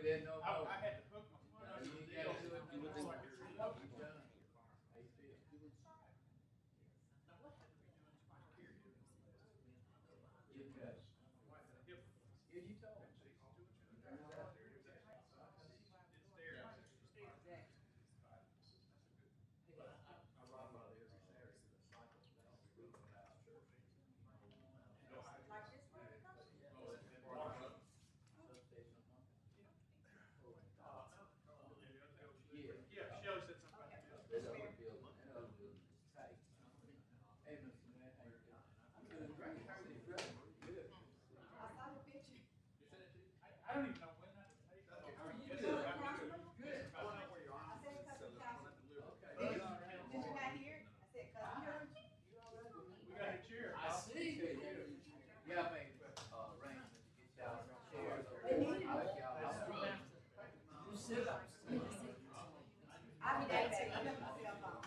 didn't know. I had to hook my phone up to You the ain't gotta deal. do it. You It's look like like it's you're done. done. How you feel? Now what had to be doing is my period. You cut. My wife had a hip. Yeah, you told me. And she's doing it. It's there. I ride by there every Saturday because I cycle down the road without church. Like this one? Oh, that's been part of substation on Monday. Yeah, she always said something about that. That other building is tight. Hey, Mr. Matt, how you doing? I'm doing great. How are you, brother? Good. I saw the picture. You sent it to you? I don't even know when I would take it. How are you Yes, doing? sir, I'm good. Good. I don't know where you are. I said cousin Cousin. Okay. Did you not hear it? I said cousin Cousin. We got a chair. I see. Yeah, I made arrangements to get y'all chairs. They need it. I like y'all. You sit up. I'll be right back. I'm on my cell phone.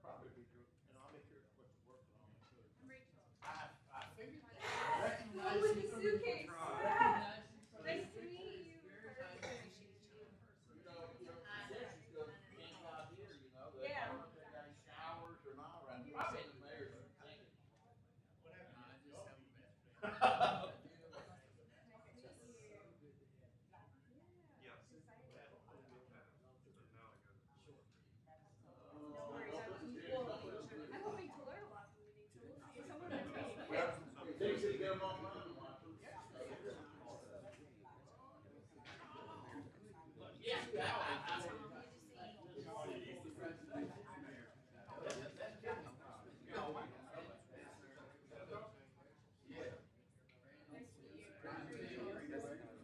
Probably be good. And I'll make sure what you're working on too. I figured. One with the suitcase. Nice to meet you. You know, Texas goes, can't go out here, you know, they Yeah. don't know if they got any showers or not around here. I've been to mayor's. What happened? I just haven't been. No worries. I'm hoping to learn a lot from you, Nate. So someone like me. They should get them online and watch them. Yeah.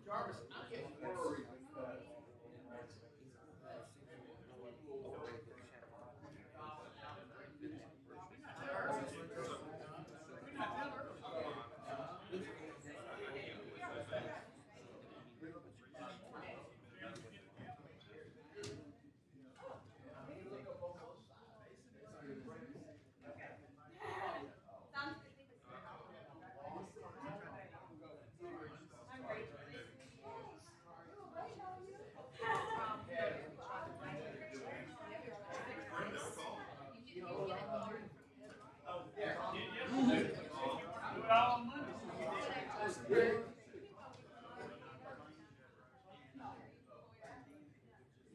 Jarvis, I'm getting worried because Sounds good. I'm great. Do it all on Monday.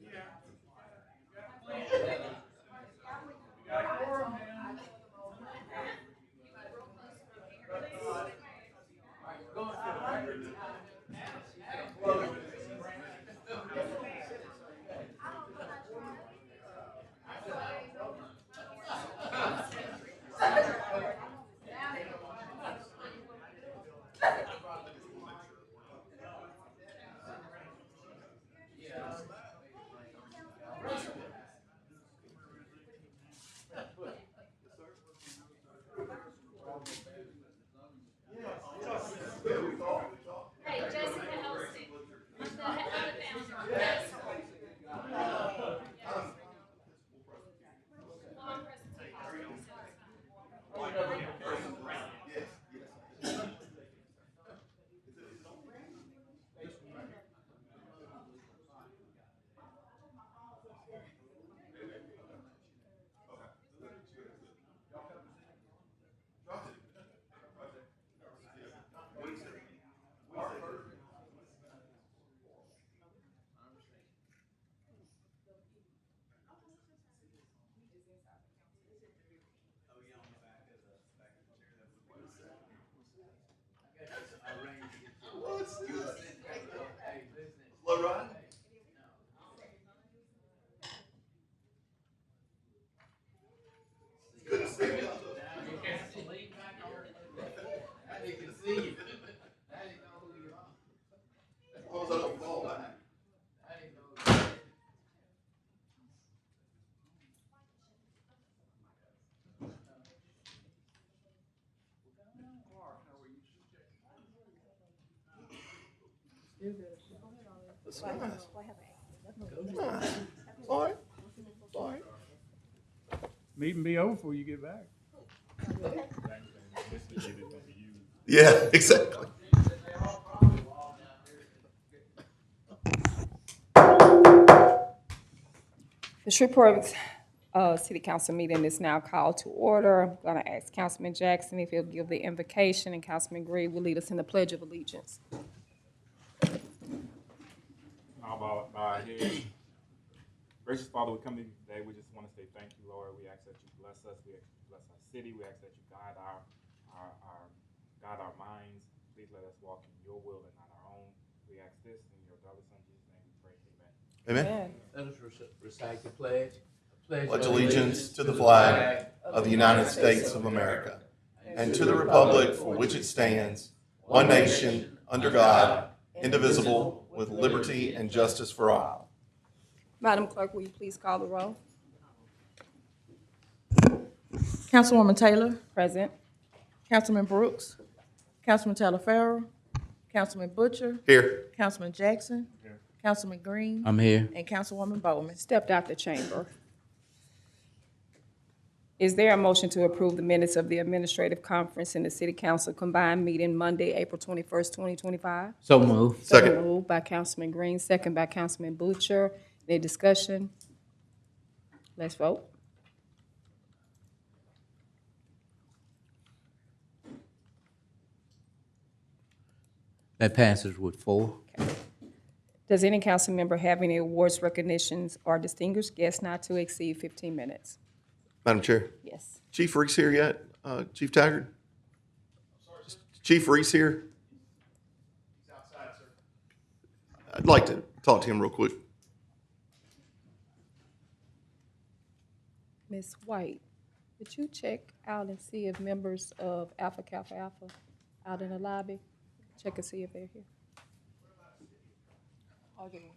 Yeah. You got a quorum, man. going to the record. Well, Hey, Jessica Helston. I'm the founder. Yes. Long what's this? Hey, listen. Slow ride? Good to see you. Now you can see lean back on it. Now they can see you. Now they know who you are. As long as I don't fall back. Now they know who you are. That's nice. All right. Meeting be over before you get back. Yeah, exactly. The Shreveport City Council meeting is now called to order. I'm going to ask Councilman Jackson if he'll give the invocation, and Councilman Gray will lead us in the Pledge of Allegiance. How about our heads? Gracious Father, we come to you today. We just want to say thank you, Lord. We ask that you bless us. We ask that you bless our city. We ask that you guide our minds. Please let us walk in your will and not our own. We ask this in your darling Son Jesus' name. We pray. Amen. Amen. Let us recite the pledge. Pledge allegiance to the flag of the United States of America and to the republic for which it stands, one nation, under God, indivisible, with liberty and justice for all. Madam Clerk, will you please call the roll? Councilwoman Taylor, Present. Councilman Brooks, Councilman Taylor Farrell, Councilman Butcher, Here. Councilman Jackson, Councilman Green, I'm here. and Councilwoman Bowman. Stepped out the chamber. Is there a motion to approve the minutes of the administrative conference in the City Council combined meeting Monday, April 21st, 2025? So moved. Second. Moved by Councilman Green, second by Councilman Butcher. Any discussion? Let's vote. That passes with 4. Does any council member have any awards, recognitions, or distinguished guests not to exceed 15 minutes? Madam Chair. Yes. Chief Reese here yet? Chief Taggart? Chief Reese here? He's outside, sir. I'd like to talk to him real quick. Ms. White, would you check out and see if members of Alpha Kappa Alpha out in the lobby? Check and see if they're here. Okay.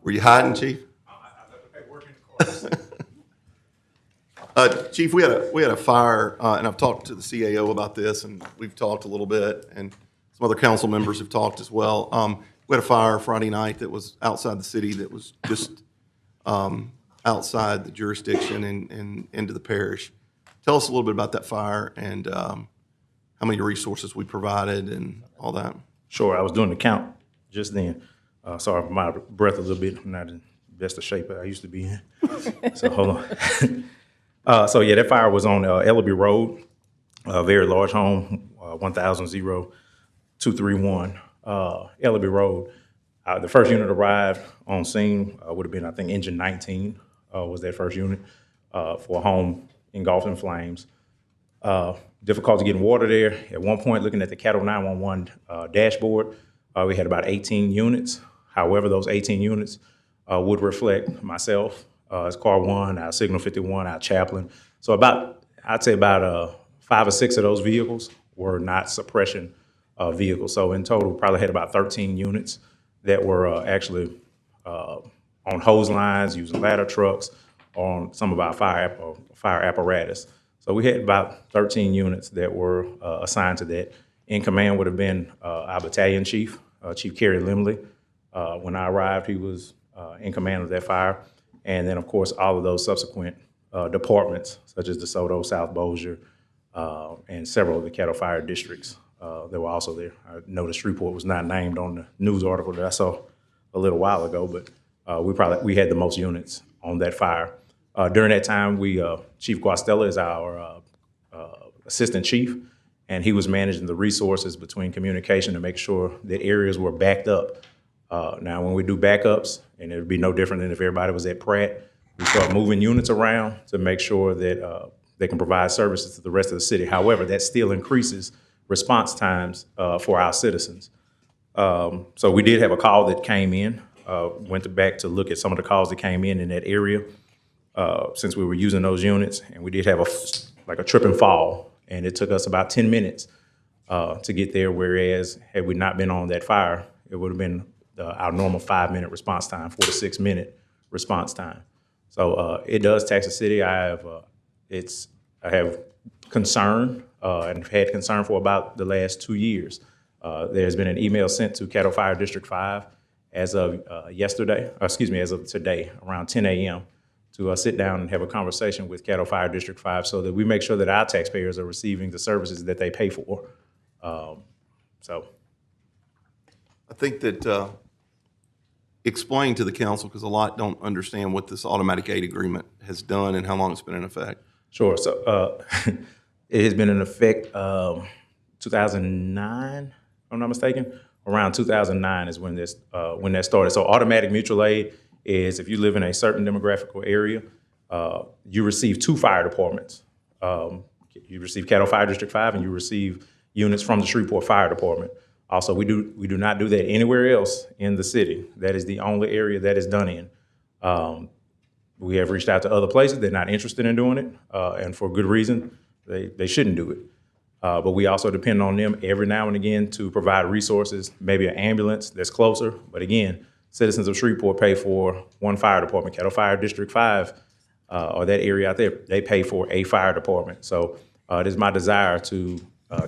Were you hiding, Chief? Chief, we had a fire, and I've talked to the CAO about this, and we've talked a little bit, and some other council members have talked as well. We had a fire Friday night that was outside the city, that was just outside the jurisdiction and into the parish. Tell us a little bit about that fire and how many resources we provided and all that. Sure, I was doing the count just then. Sorry for my breath a little bit. I'm not in the best of shape I used to be in. So hold on. That fire was on Ellaby Road, a very large home, 1,00231 Ellaby Road. The first unit arrived on scene would have been, I think, engine 19 was that first unit for a home engulfed in flames. Difficulty getting water there. At one point, looking at the Cattle 911 dashboard, we had about 18 units. However, those 18 units would reflect myself as Car 1, our Signal 51, our chaplain. So I'd say about 5 or 6 of those vehicles were not suppression vehicles. So in total, probably had about 13 units that were actually on hose lines, using ladder trucks, on some of our fire apparatus. So we had about 13 units that were assigned to that. In command would have been our battalion chief, Chief Kerry Limley. When I arrived, he was in command of that fire. And then, of course, all of those subsequent departments, such as DeSoto, South Bossier, and several of the cattle fire districts that were also there. I noticed Shreveport was not named on the news article that I saw a little while ago, but we had the most units on that fire. During that time, Chief Guastella is our assistant chief, and he was managing the resources between communication to make sure that areas were backed up. Now, when we do backups, and it would be no different than if everybody was at Pratt, we start moving units around to make sure that they can provide services to the rest of the city. However, that still increases response times for our citizens. So we did have a call that came in, went back to look at some of the calls that came in that area since we were using those units, and we did have a trip and fall, and it took us about 10 minutes to get there, whereas had we not been on that fire, it would have been our normal 5-minute response time, 4 to 6 minute response time. So it does tax the city. I have concern and have had concern for about the last 2 years There's been an email sent to Caddo Fire District 5 as of as of today, around 10 a.m., to sit down and have a conversation with Caddo Fire District 5 so that we make sure that our taxpayers are receiving the services that they pay for. So I think that explain to the council, because a lot don't understand what this automatic aid agreement has done and how long it's been in effect. Sure. So it has been in effect 2009, if I'm not mistaken. Around 2009 is when that started. So automatic mutual aid is if you live in a certain demographical area, you receive 2 fire departments. You receive Caddo Fire District 5 and you receive units from the Shreveport Fire Department. Also, we do not do that anywhere else in the city. That is the only area that is done in. We have reached out to other places. They're not interested in doing it, and for good reason. They shouldn't do it. But we also depend on them every now and again to provide resources, maybe an ambulance that's closer. But again, citizens of Shreveport pay for 1 fire department. Caddo Fire District 5, or that area out there, they pay for a fire department. So it is my desire to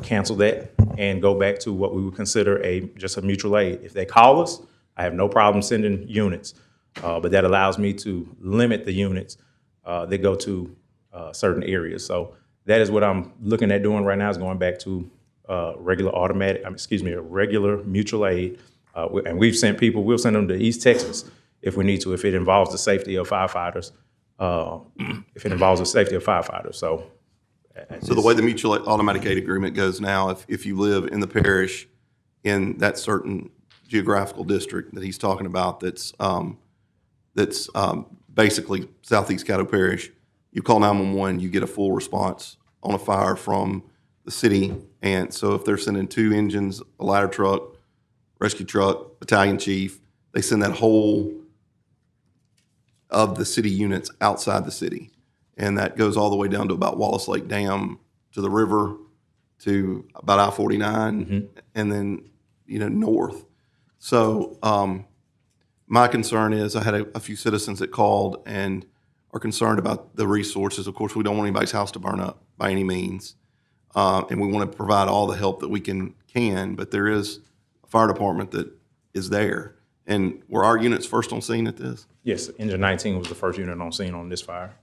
cancel that and go back to what we would consider just a mutual aid. If they call us, I have no problem sending units, but that allows me to limit the units that go to certain areas. So that is what I'm looking at doing right now, is going back to a regular mutual aid. And we'll send them to East Texas if we need to, if it involves the safety of firefighters. So the way the mutual automatic aid agreement goes now, if you live in the parish in that certain geographical district that he's talking about, that's basically Southeast Caddo Parish, you call 911, you get a full response on a fire from the city. And so if they're sending 2 engines, a ladder truck, rescue truck, battalion chief, they send that whole of the city units outside the city. And that goes all the way down to about Wallace Lake Dam, to the river, to about I-49, and then, north. So my concern is, I had a few citizens that called and are concerned about the resources. Of course, we don't want anybody's house to burn up by any means. And we want to provide all the help that we can, but there is a fire department that is there. And were our units first on scene at this? Yes, Engine 19 was the first unit on scene on this fire.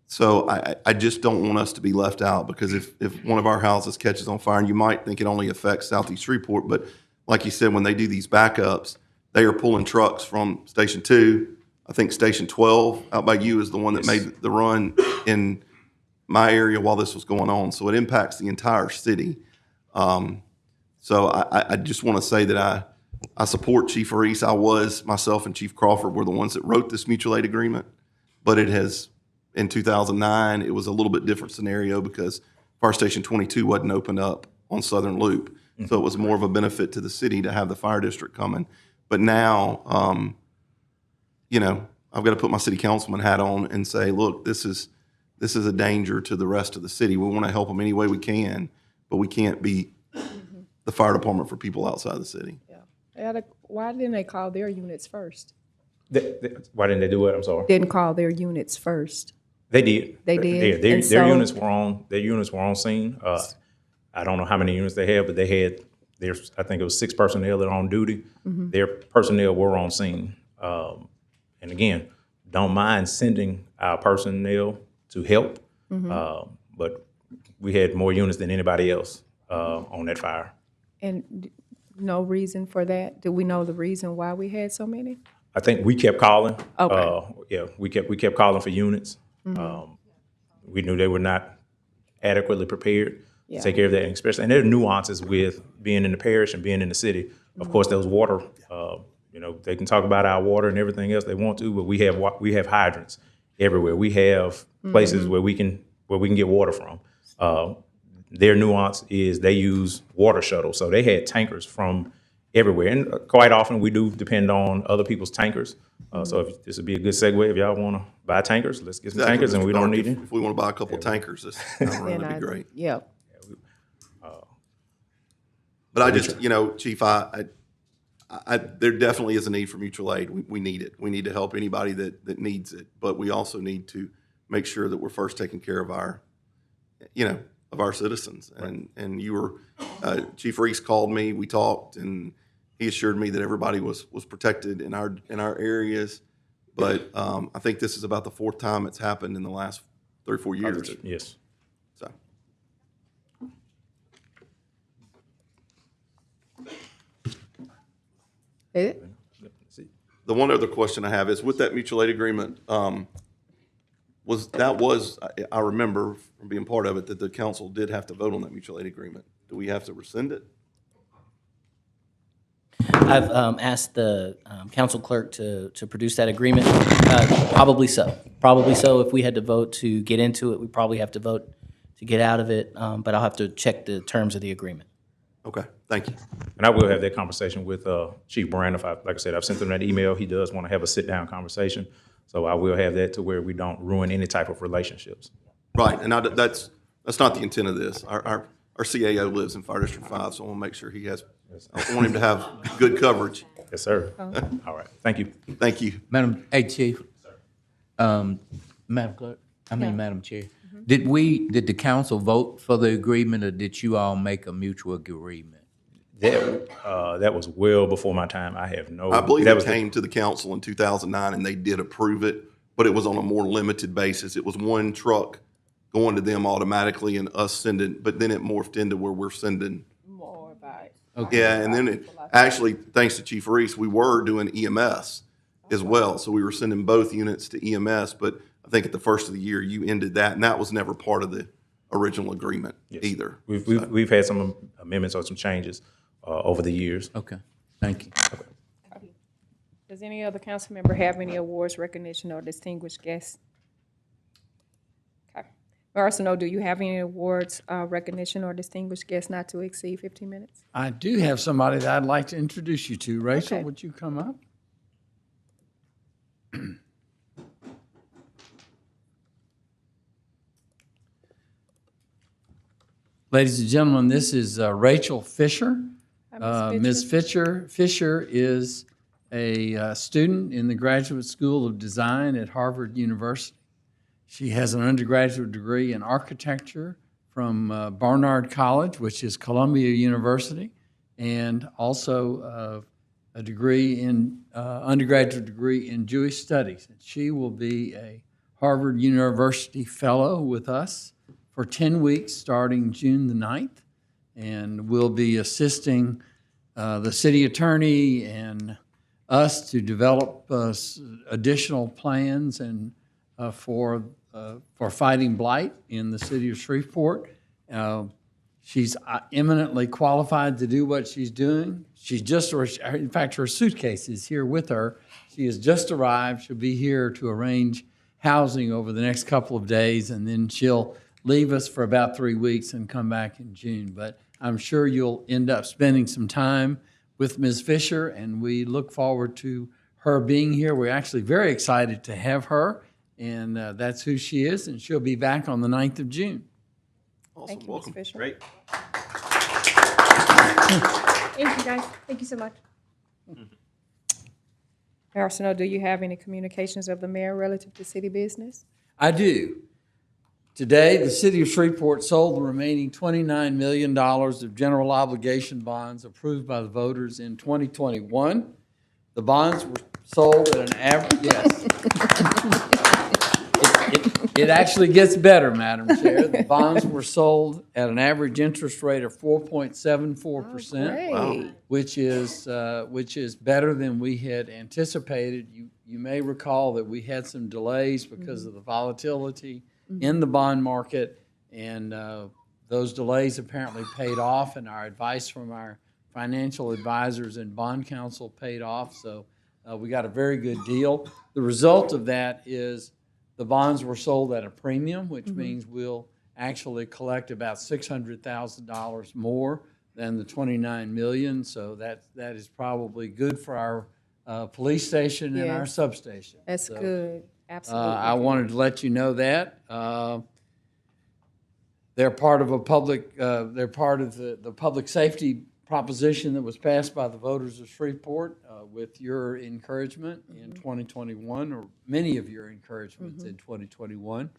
So I just don't want us to be left out, because if one of our houses catches on fire, and you might think it only affects Southeast Shreveport, but like you said, when they do these backups, they are pulling trucks from Station 2. I think Station 12 out by you is the one that made the run in my area while this was going on. So it impacts the entire city. So I just want to say that I support Chief Reese. Myself and Chief Crawford were the ones that wrote this mutual aid agreement, but in 2009, it was a little bit different scenario because Fire Station 22 wasn't opened up on Southern Loop. So it was more of a benefit to the city to have the fire district coming. But now, I've got to put my city councilman hat on and say, look, this is a danger to the rest of the city. We want to help them any way we can, but we can't be the fire department for people outside the city. Yeah. Why didn't they call their units first? Why didn't they do it? I'm sorry. Didn't call their units first. They did. They did. Their units were on scene. I don't know how many units they had, but they had I think it was 6 personnel that are on duty. Their personnel were on scene. And again, don't mind sending our personnel to help, but we had more units than anybody else on that fire. And no reason for that? Do we know the reason why we had so many? I think we kept calling. Okay. We kept calling for units. We knew they were not adequately prepared to take care of that, and there are nuances with being in the parish and being in the city. Of course, there was water. They can talk about our water and everything else they want to, but we have hydrants everywhere. We have places where we can get water from. Their nuance is they use water shuttles, so they had tankers from everywhere, and quite often we do depend on other people's tankers. So if this would be a good segue, if y'all want to buy tankers, let's get some tankers, and we don't need it. If we want to buy a couple of tankers, that would be great. Yeah. But I just, Chief, there definitely is a need for mutual aid. We need it. We need to help anybody that needs it, but we also need to make sure that we're first taking care of our citizens. And you were Chief Reese called me, we talked, and he assured me that everybody was protected in our areas. But I think this is about the fourth time it's happened in the last 3 or 4 years. Yes. So, Ed? the one other question I have is with that mutual aid agreement, I remember from being part of it that the council did have to vote on that mutual aid agreement. Do we have to rescind it? I've asked the council clerk to produce that agreement. Probably so. Probably so. If we had to vote to get into it, we probably have to vote to get out of it. But I'll have to check the terms of the agreement. Okay, thank you. And I will have that conversation with Chief Brand. Like I said, I've sent him that email. He does want to have a sit-down conversation. So I will have that to where we don't ruin any type of relationships. Right, and that's not the intent of this. Our CAO lives in Fire District 5, so I want to make sure he has, I want him to have good coverage. Yes, sir. All right. Thank you. Thank you. Madam, hey, Chief. Madam Clerk, Madam Chair. Did the council vote for the agreement, or did you all make a mutual agreement? That was well before my time. I have no. I believe that it was came to the council in 2009, and they did approve it, but it was on a more limited basis. It was one truck going to them automatically and us sending, but then it morphed into where we're sending. More about it. Okay. Yeah, and then actually, thanks to Chief Reese, we were doing EMS as well. So we were sending both units to EMS, but I think at the first of the year, you ended that, and that was never part of the original agreement either. We've had some amendments or some changes over the years. Okay, thank you. Does any other council member have any awards, recognition, or distinguished guests? Okay. Mayor Arsenault, do you have any awards, recognition, or distinguished guests not to exceed 15 minutes? I do have somebody that I'd like to introduce you to. Rachel, Okay. would you come up? Ladies and gentlemen, this is Rachel Fisher. Ms. Fisher is a student in the Graduate School of Design at Harvard University. She has an undergraduate degree in architecture from Barnard College, which is Columbia University, and also a degree in undergraduate degree in Jewish studies. She will be a Harvard University fellow with us for 10 weeks starting June the 9th, and will be assisting the city attorney and us to develop additional plans and for fighting blight in the city of Shreveport. She's eminently qualified to do what she's doing. She's just, in fact, her suitcase is here with her. She has just arrived. She'll be here to arrange housing over the next couple of days, and then she'll leave us for about 3 weeks and come back in June. But I'm sure you'll end up spending some time with Ms. Fisher, and we look forward to her being here. We're actually very excited to have her, and that's who she is, and she'll be back on the 9th of June. Awesome, Thank you, Ms. welcome. Fisher. Great. Thank you, guys. Thank you so much. Mayor Arsenault, do you have any communications of the mayor relative to city business? I do. Today, the city of Shreveport sold the remaining $29 million of general obligation bonds approved by the voters in 2021. The bonds were sold at an average, yes. It actually gets better, Madam Chair. The bonds were sold at an average interest rate of 4.74%. Great. Which is better than we had anticipated. You may recall that we had some delays because of the volatility in the bond market, and those delays apparently paid off, and our advice from our financial advisors and bond counsel paid off, so we got a very good deal. The result of that is the bonds were sold at a premium, which means we'll actually collect about $600,000 more than the $29 million, so that is probably good for our police station and our Yes. substation. That's So, good, absolutely. I wanted to let you know that. They're part of a public, they're part of the public safety proposition that was passed by the voters of Shreveport with your encouragement in 2021, or many of your encouragements in 2021.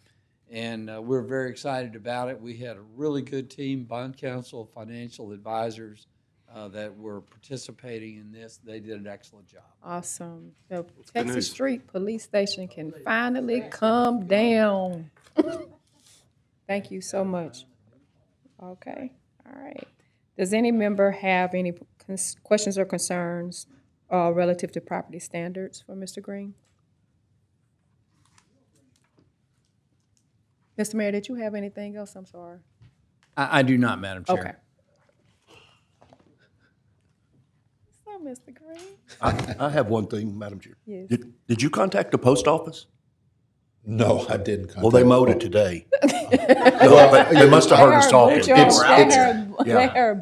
And we're very excited about it. We had a really good team, bond counsel, financial advisors that were participating in this. They did an excellent job. Awesome. The news. Texas Street Police Station can finally come down. Thank you so much. Okay, all right. Does any member have any questions or concerns relative to property standards for Mr. Green? Mr. Mayor, did you have anything else? I'm sorry. I do not, Madam Chair. Okay. So, Mr. Green? I have one thing, Madam Chair. Yes. Did you contact the post office? No, I didn't contact. Well, they mowed it today. They must have heard us talking.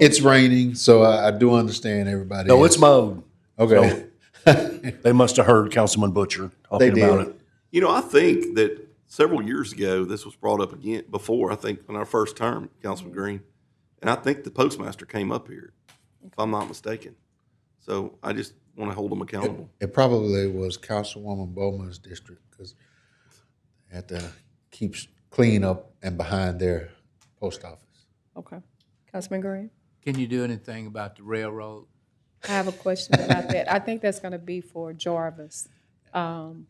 It's raining, so I do understand everybody. No, is- it's mowed. Okay. They must have heard Councilman Butcher talking They about did. it. You know, I think that several years ago, this was brought up again before, I think, in our first term, Councilman Green. And I think the postmaster came up here, if I'm not mistaken. So I just want to hold them accountable. It probably was Councilwoman Bowman's district because they had to keep clean up and behind their post office. Okay. Councilman Green? Can you do anything about the railroad? I have a question about that. I think that's going to be for Jarvis.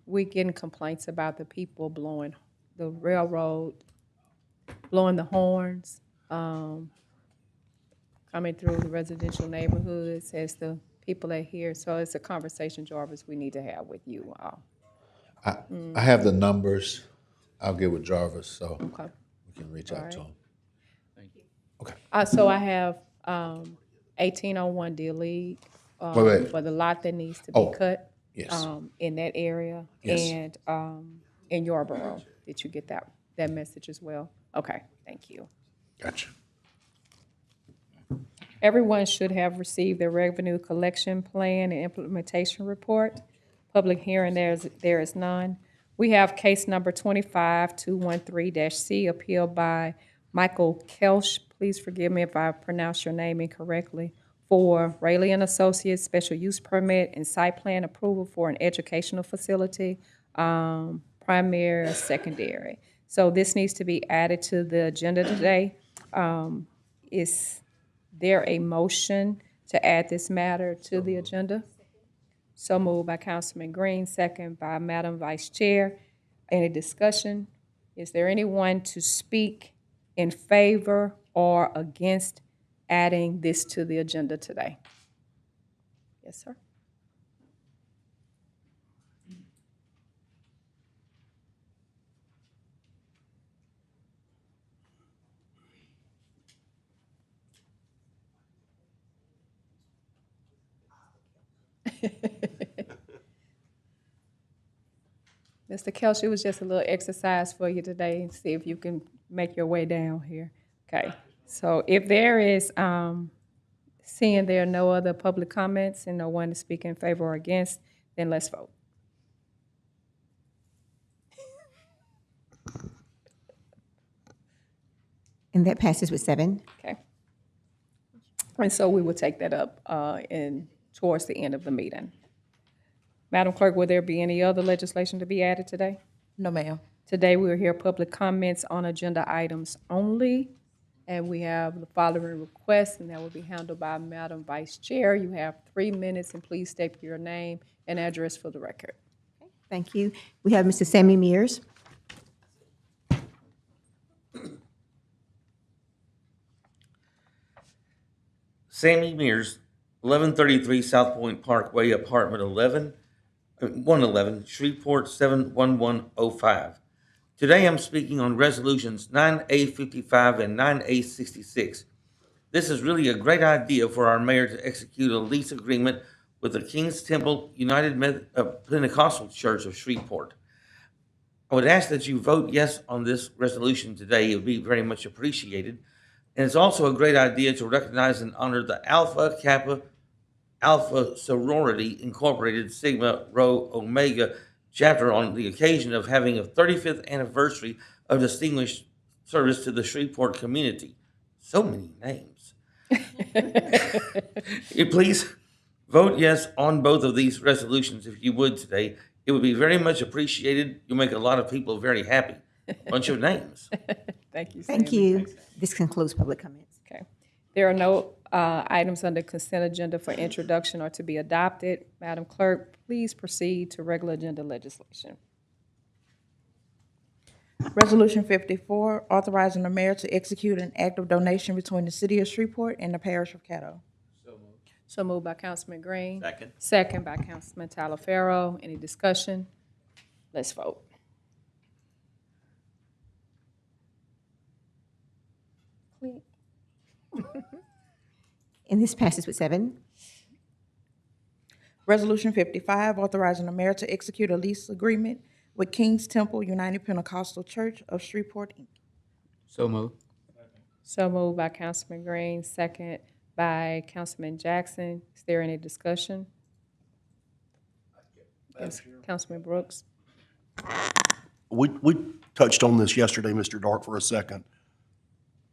We getting complaints about the people blowing the railroad, blowing the horns, coming through the residential neighborhoods as the people are here. So it's a conversation, Jarvis, we need to have with you all. I have the numbers. I'll get with Jarvis, so Okay. we can reach out to him. So I have 1801 Deer League Wait. for the lot that needs to be Oh, cut. yes. In that area. Yes. And in Yarborough. Did you get that message as well? Okay, thank you. Gotcha. Everyone should have received their revenue collection plan and implementation report. Public hearing, there is none. We have case number 25213-C, appealed by Michael Kelsch. Please forgive me if I pronounce your name incorrectly. For Rayleigh and Associates special use permit and site plan approval for an educational facility, primary or secondary. So this needs to be added to the agenda today. Is there a motion to add this matter to the agenda? So moved by Councilman Green, second by Madam Vice Chair. Any discussion? Is there anyone to speak in favor or against adding this to the agenda today? Yes, sir. Mr. Kelch, it was just a little exercise for you today, and see if you can make your way down here. Okay, so if there is, seeing there are no other public comments and no one to speak in favor or against, then let's vote. And that passes with 7. Okay. And so we will take that up towards the end of the meeting. Madam Clerk, will there be any other legislation to be added today? No, ma'am. Today, we will hear public comments on agenda items only, and we have the following requests, and that will be handled by Madam Vice Chair. You have 3 minutes, and please state your name and address for the record. Thank you. We have Mr. Sammy Mears. Sammy Mears, 1133 South Point Parkway, apartment 111, Shreveport 71105. Today I'm speaking on resolutions 9A55 and 9A66. This is really a great idea for our mayor to execute a lease agreement with the King's Temple United Pentecostal Church of Shreveport. I would ask that you vote yes on this resolution today. It would be very much appreciated. And it's also a great idea to recognize and honor the Alpha Kappa Alpha Sorority Incorporated Sigma Rho Omega chapter on the occasion of having a 35th anniversary of distinguished service to the Shreveport community. So many names. Please vote yes on both of these resolutions if you would today. It would be very much appreciated. You'll make a lot of people very happy. bunch of names. Thank you, Thank Sammy. you. This concludes public comments. Okay. There are no items under consent agenda for introduction or to be adopted. Madam Clerk, please proceed to regular agenda legislation. Resolution 54, authorizing the mayor to execute an act of donation between the city of Shreveport and the parish of Caddo. So moved by Councilman Green. Second. Second by Councilman Talaferro. Any discussion? Let's vote. And this passes with 7. Resolution 55, authorizing the mayor to execute a lease agreement with King's Temple United Pentecostal Church of Shreveport, Inc. So moved. So moved by Councilman Green, second by Councilman Jackson. Is there any discussion? Yes, Councilman Brooks. We touched on this yesterday, Mr. Dark, for a second.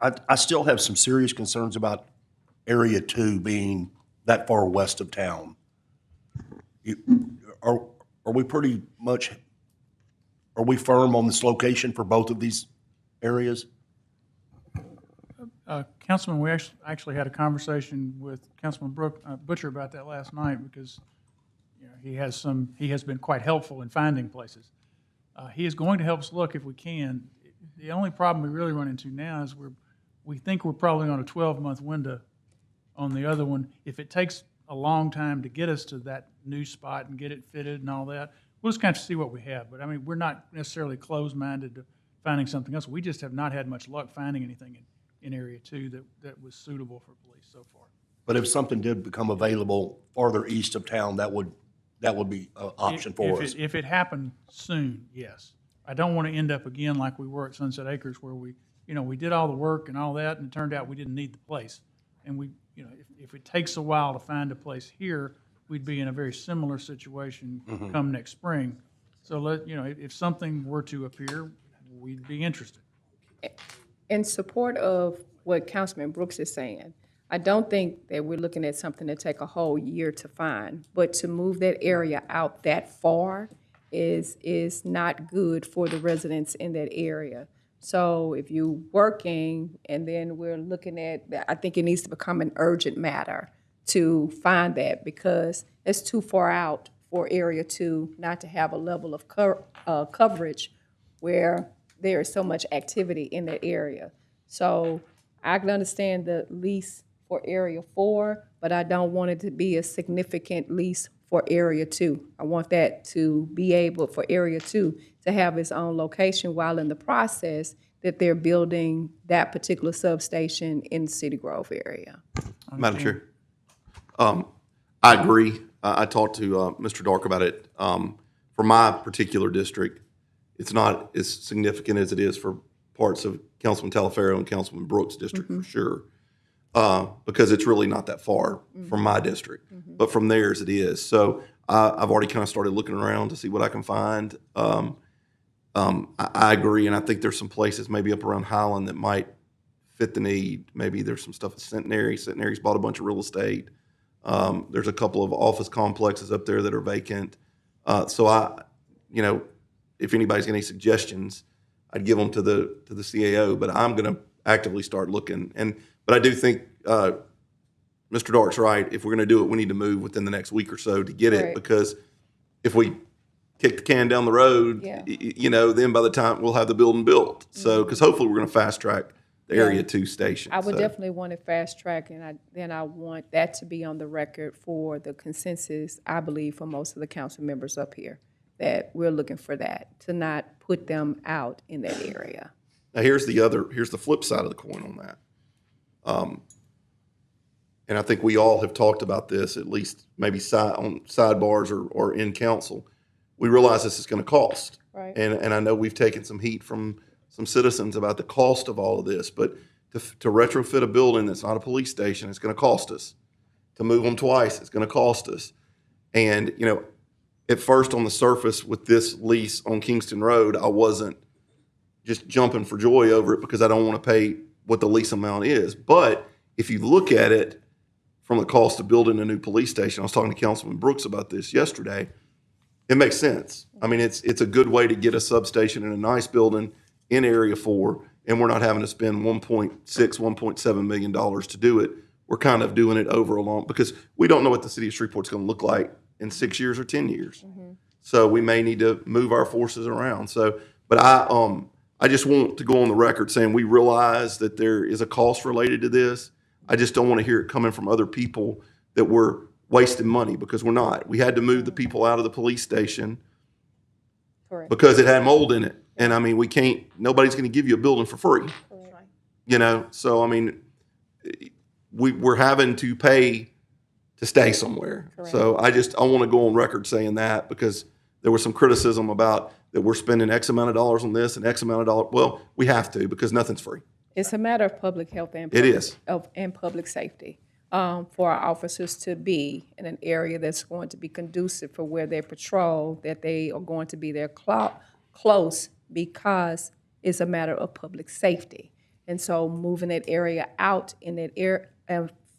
I still have some serious concerns about Area 2 being that far west of town. Are we pretty much, are we firm on this location for both of these areas? Councilman, we actually had a conversation with Councilman Butcher about that last night because, you know, he has been quite helpful in finding places. He is going to help us look if we can. The only problem we really run into now is we think we're probably on a 12-month window on the other one. If it takes a long time to get us to that new spot and get it fitted and all that, we'll just kind of see what we have. But I mean, we're not necessarily closed-minded to finding something else. We just have not had much luck finding anything in Area 2 that was suitable for police so far. But if something did become available farther east of town, that would be an option for us. If it happened soon, yes. I don't want to end up again like we were at Sunset Acres where we did all the work and all that, and it turned out we didn't need the place. And if it takes a while to find a place here, we'd be in a very similar situation come next spring. So if something were to appear, we'd be interested. In support of what Councilman Brooks is saying, I don't think that we're looking at something to take a whole year to find, but to move that area out that far is not good for the residents in that area. So if you're working and then we're looking at, I think it needs to become an urgent matter to find that because it's too far out for Area 2 not to have a level of coverage where there is so much activity in that area. So I can understand the lease for Area 4, but I don't want it to be a significant lease for Area 2. I want that to be able for Area 2 to have its own location while in the process that they're building that particular substation in the City Grove area. Madam Chair, I agree. I talked to Mr. Dark about it. For my particular district, it's not as significant as it is for parts of Councilman Talaferro and Councilman Brooks' district for sure, because it's really not that far from my district, but from theirs it is. So I've already kind of started looking around to see what I can find. I agree, and I think there's some places maybe up around Highland that might fit the need. Maybe there's some stuff at Centenary. Centenary's bought a bunch of real estate. There's a couple of office complexes up there that are vacant. So if anybody's got any suggestions, I'd give them to the CAO. But I'm going to actively start looking. But I do think Mr. Dark's right. If we're going to do it, we need to move within the next week or so to get it, Right. because if we kick the can down the road, Yeah. Then by the time we'll have the building built. So, because hopefully we're going to fast track the Area 2 station. I would So, definitely want it fast track, and I want that to be on the record for the consensus, I believe, for most of the council members up here, that we're looking for that, to not put them out in that area. Now, here's the flip side of the coin on that. And I think we all have talked about this, at least maybe on sidebars or in council. We realize this is going to cost. Right. And I know we've taken some heat from some citizens about the cost of all of this, but to retrofit a building that's not a police station, it's going to cost us. To move them twice, it's going to cost us. And, at first on the surface with this lease on Kingston Road, I wasn't just jumping for joy over it because I don't want to pay what the lease amount is. But if you look at it from the cost of building a new police station, I was talking to Councilman Brooks about this yesterday, it makes sense. I mean, it's a good way to get a substation in a nice building in Area 4, and we're not having to spend $1.7 million to do it. We're kind of doing it over a long, because we don't know what the city of Shreveport's going to look like in 6 years or 10 years. So we may need to move our forces around. So, but I just want to go on the record saying we realize that there is a cost related to this. I just don't want to hear it coming from other people that we're wasting money, because we're not. We had to move the people out of the police station Correct. because it had mold in it. And I mean, we can't, nobody's going to give you a building for free. You know, so I mean, we're having to pay to stay somewhere. Correct. So I want to go on record saying that, because there was some criticism about that we're spending X amount of dollars on this and X amount of dollars. Well, we have to, because nothing's free. It's a matter of public health and It public, is. and public safety, for our officers to be in an area that's going to be conducive for where they patrol, that they are going to be there close, because it's a matter of public safety. And so moving that area out in that area,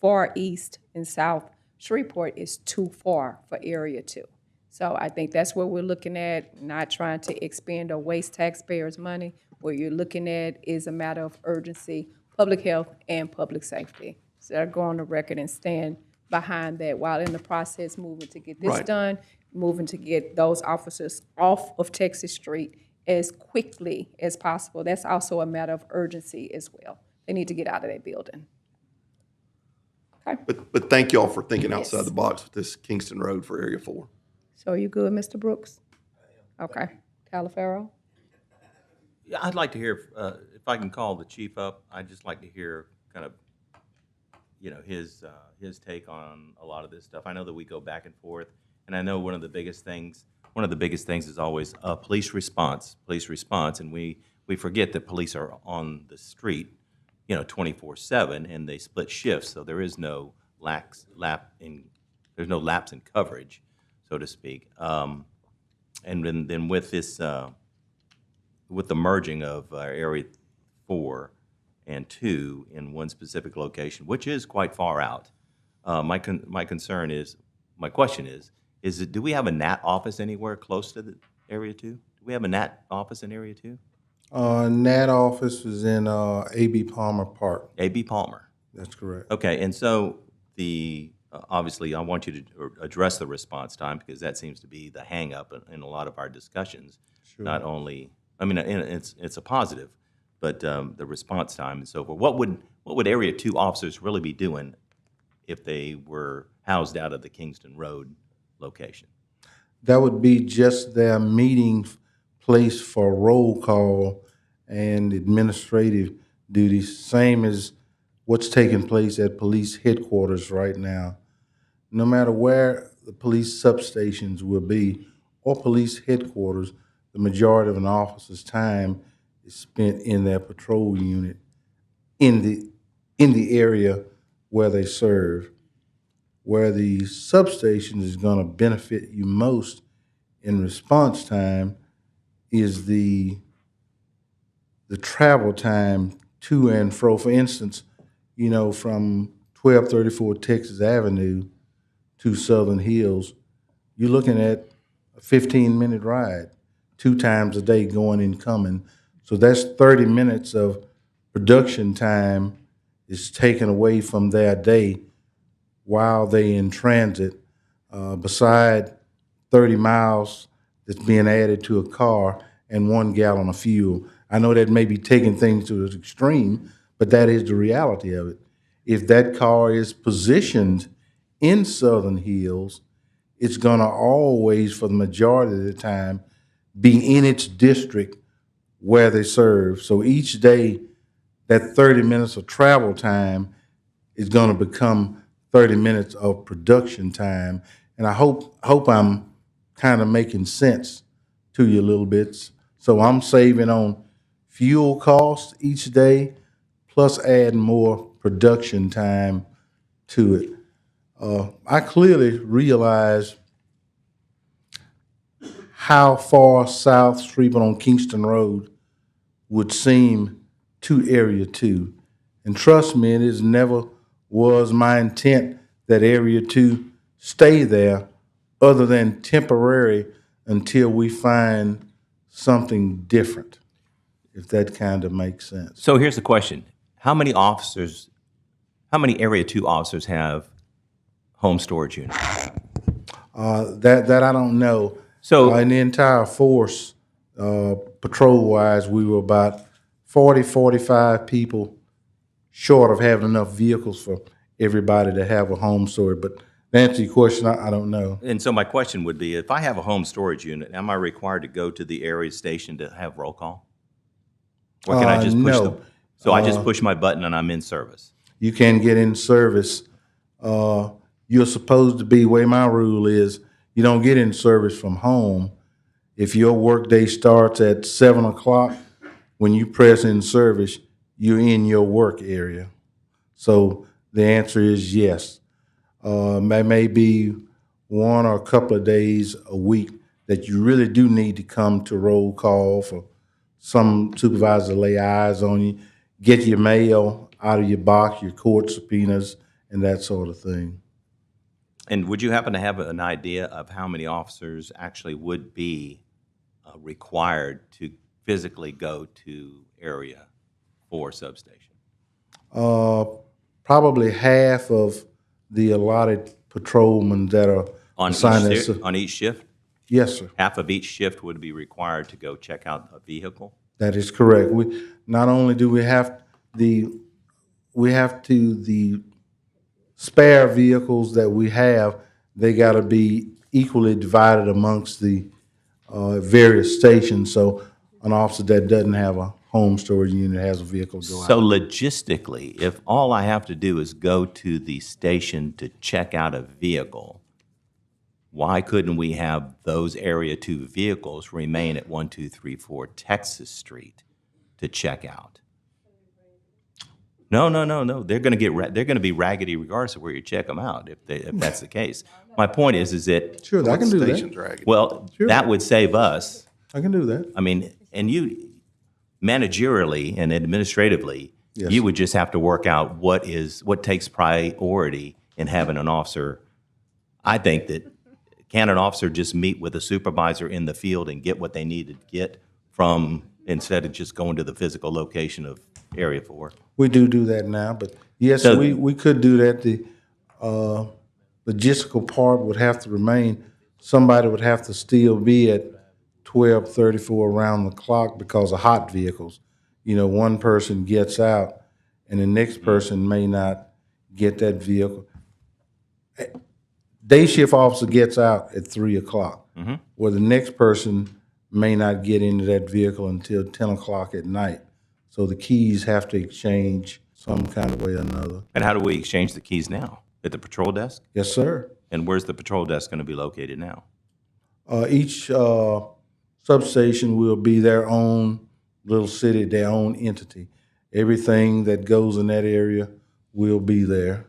far east and south Shreveport is too far for Area 2. So I think that's what we're looking at, not trying to expend or waste taxpayers' money. What you're looking at is a matter of urgency, public health, and public safety. So I go on the record and stand behind that while in the process moving to get this Right. done, moving to get those officers off of Texas Street as quickly as possible. That's also a matter of urgency as well. They need to get out of that building. Okay, But thank y'all for thinking outside Yes. the box with this Kingston Road for Area 4. so you good, Mr. Brooks? Okay, Talaferro? Yeah, I'd like to hear, if I can call the chief up, I'd just like to hear kind of, his take on a lot of this stuff. I know that we go back and forth, and I know one of the biggest things is always police response, and we forget that police are on the street, 24/7, and they split shifts, so there is no lapse in coverage, so to speak. And then with this, with the merging of Area 4 and 2 in one specific location, which is quite far out, my question is do we have a NAT office anywhere close to the Area 2? Do we have a NAT office in Area 2? NAT office is in A.B. Palmer Park. A.B. Palmer. That's correct. Okay, and so obviously, I want you to address the response time, because that seems to be the hang-up in a lot of our discussions. Sure. Not only, and it's a positive, but the response time and so forth. What would Area 2 officers really be doing if they were housed out of the Kingston Road location? That would be just their meeting place for roll call and administrative duties, same as what's taking place at police headquarters right now. No matter where the police substations will be or police headquarters, the majority of an officer's time is spent in their patrol unit in the area where they serve. Where the substation is going to benefit you most in response time is the travel time to and fro. For instance, from 1234 Texas Avenue to Southern Hills, you're looking at a 15-minute ride, 2 times a day going and coming. So that's 30 minutes of production time is taken away from their day while they in transit, beside 30 miles that's being added to a car and 1 gallon of fuel. I know that may be taking things to its extreme, but that is the reality of it. If that car is positioned in Southern Hills, it's going to always, for the majority of the time, be in its district where they serve. So each day, that 30 minutes of travel time is going to become 30 minutes of production time. And I hope I'm kind of making sense to you a little bit. So I'm saving on fuel costs each day, plus adding more production time to it. I clearly realize how far south Shreveport on Kingston Road would seem to Area 2. And trust me, it is never was my intent that Area 2 stay there other than temporary until we find something different. if that kind of makes sense. So here's the question. How many Area 2 officers have home storage units? That I don't know. So- in the entire force, patrol-wise, we were about 40, 45 people short of having enough vehicles for everybody to have a home storage. But to answer your question, I don't know. And so my question would be, if I have a home storage unit, am I required to go to the area station to have roll call? Or can I just push no. So I just push my button and I'm in service? You can get in service. You're supposed to be, way my rule is, you don't get in service from home. If your workday starts at 7 o'clock, when you press in service, you're in your work area. So the answer is yes. There may be one or a couple of days a week that you really do need to come to roll call for some supervisor to lay eyes on you, get your mail out of your box, your court subpoenas, and that sort of thing. And would you happen to have an idea of how many officers actually would be required to physically go to Area 4 substation? Probably half of the allotted patrolmen that are assigned as- On each shift? Yes, sir. Half of each shift would be required to go check out a vehicle? That is correct. We not only do we have the spare vehicles that we have, they got to be equally divided amongst the various stations. So an officer that doesn't have a home storage unit has a vehicle go out. So logistically, if all I have to do is go to the station to check out a vehicle, why couldn't we have those Area 2 vehicles remain at 1234 Texas Street to check out? No. They're going to be raggedy regardless of where you check them out, if that's the case. My point is that Sure, I can do Station's that. raggedy. well, Sure. that would save us. I can do that. I mean, and you managerially and administratively, Yes. you would just have to work out what takes priority in having an officer. I think that can an officer just meet with a supervisor in the field and get what they need to get from, instead of just going to the physical location of Area 4? We do that now, but yes, So- we could do that. The logistical part would have to remain. Somebody would have to still be at 1234 around the clock because of hot vehicles. One person gets out and the next person may not get that vehicle. Day shift officer gets out at 3 o'clock, where the next person may not get into that vehicle until 10 o'clock at night. So the keys have to exchange some kind of way or another. And how do we exchange the keys now? At the patrol desk? Yes, sir. And where's the patrol desk going to be located now? Each substation will be their own little city, their own entity. Everything that goes in that area will be there.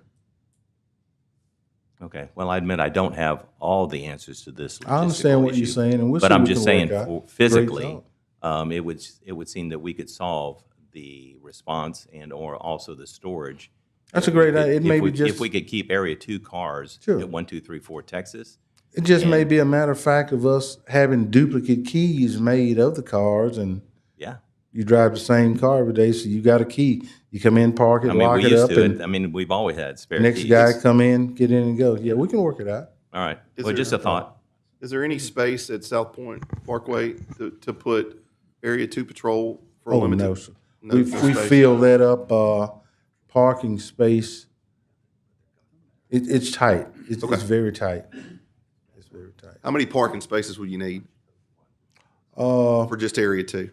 Okay. Well, I admit I don't have all the answers to this. I understand logistical what you're issue, saying, and we'll but see I'm what we just can saying, work out. Great physically, thought. it would seem that we could solve the response and or also the storage. That's a great idea. It If may we- be just- if we could keep Area 2 cars Sure. at 1234 Texas. It just may be a matter of fact of us having duplicate keys made of the cars, and Yeah. you drive the same car every day, so you got a key. You come in, park it, I mean, lock we it used up, to and it. I mean, we've always had spare next keys. guy come in, get in and go. Yeah, we can work it out. All right. Is Well, there- just a thought. Is there any space at South Point Parkway to put Area 2 patrol for a Oh, limited? no, sir. no We space? fill that up, parking space. It's tight. It's Okay. very tight. It's very tight. How many parking spaces would you need Uh, for just Area 2?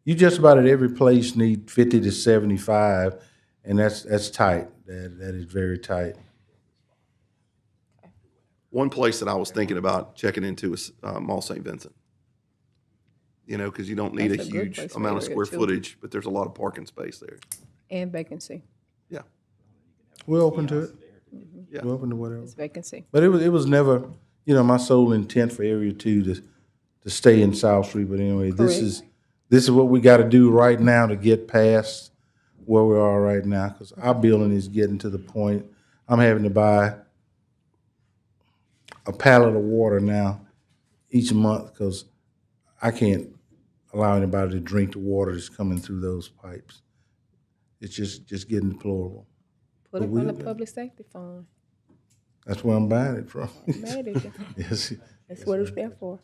You just about at every place need 50 to 75, and that's tight. That is very tight. One place that I was thinking about checking into is Mall St. Vincent. Because you don't need a That's a good huge place for amount of Area square 2. footage, but there's a lot of parking space there. And vacancy. Yeah. We're open to it. Yeah. We're open to whatever. It's vacancy. But it was never, my sole intent for Area 2 to stay in South Street. But anyway, this is what we got to do right now to get past where we are right now, because our building is getting to the point I'm having to buy a pallet of water now each month because I can't allow anybody to drink the water that's coming through those pipes. It's just getting deplorable. Put it we- on the public safety fund. That's where I'm buying it from. Mad at you. Yes. That's what it's there for.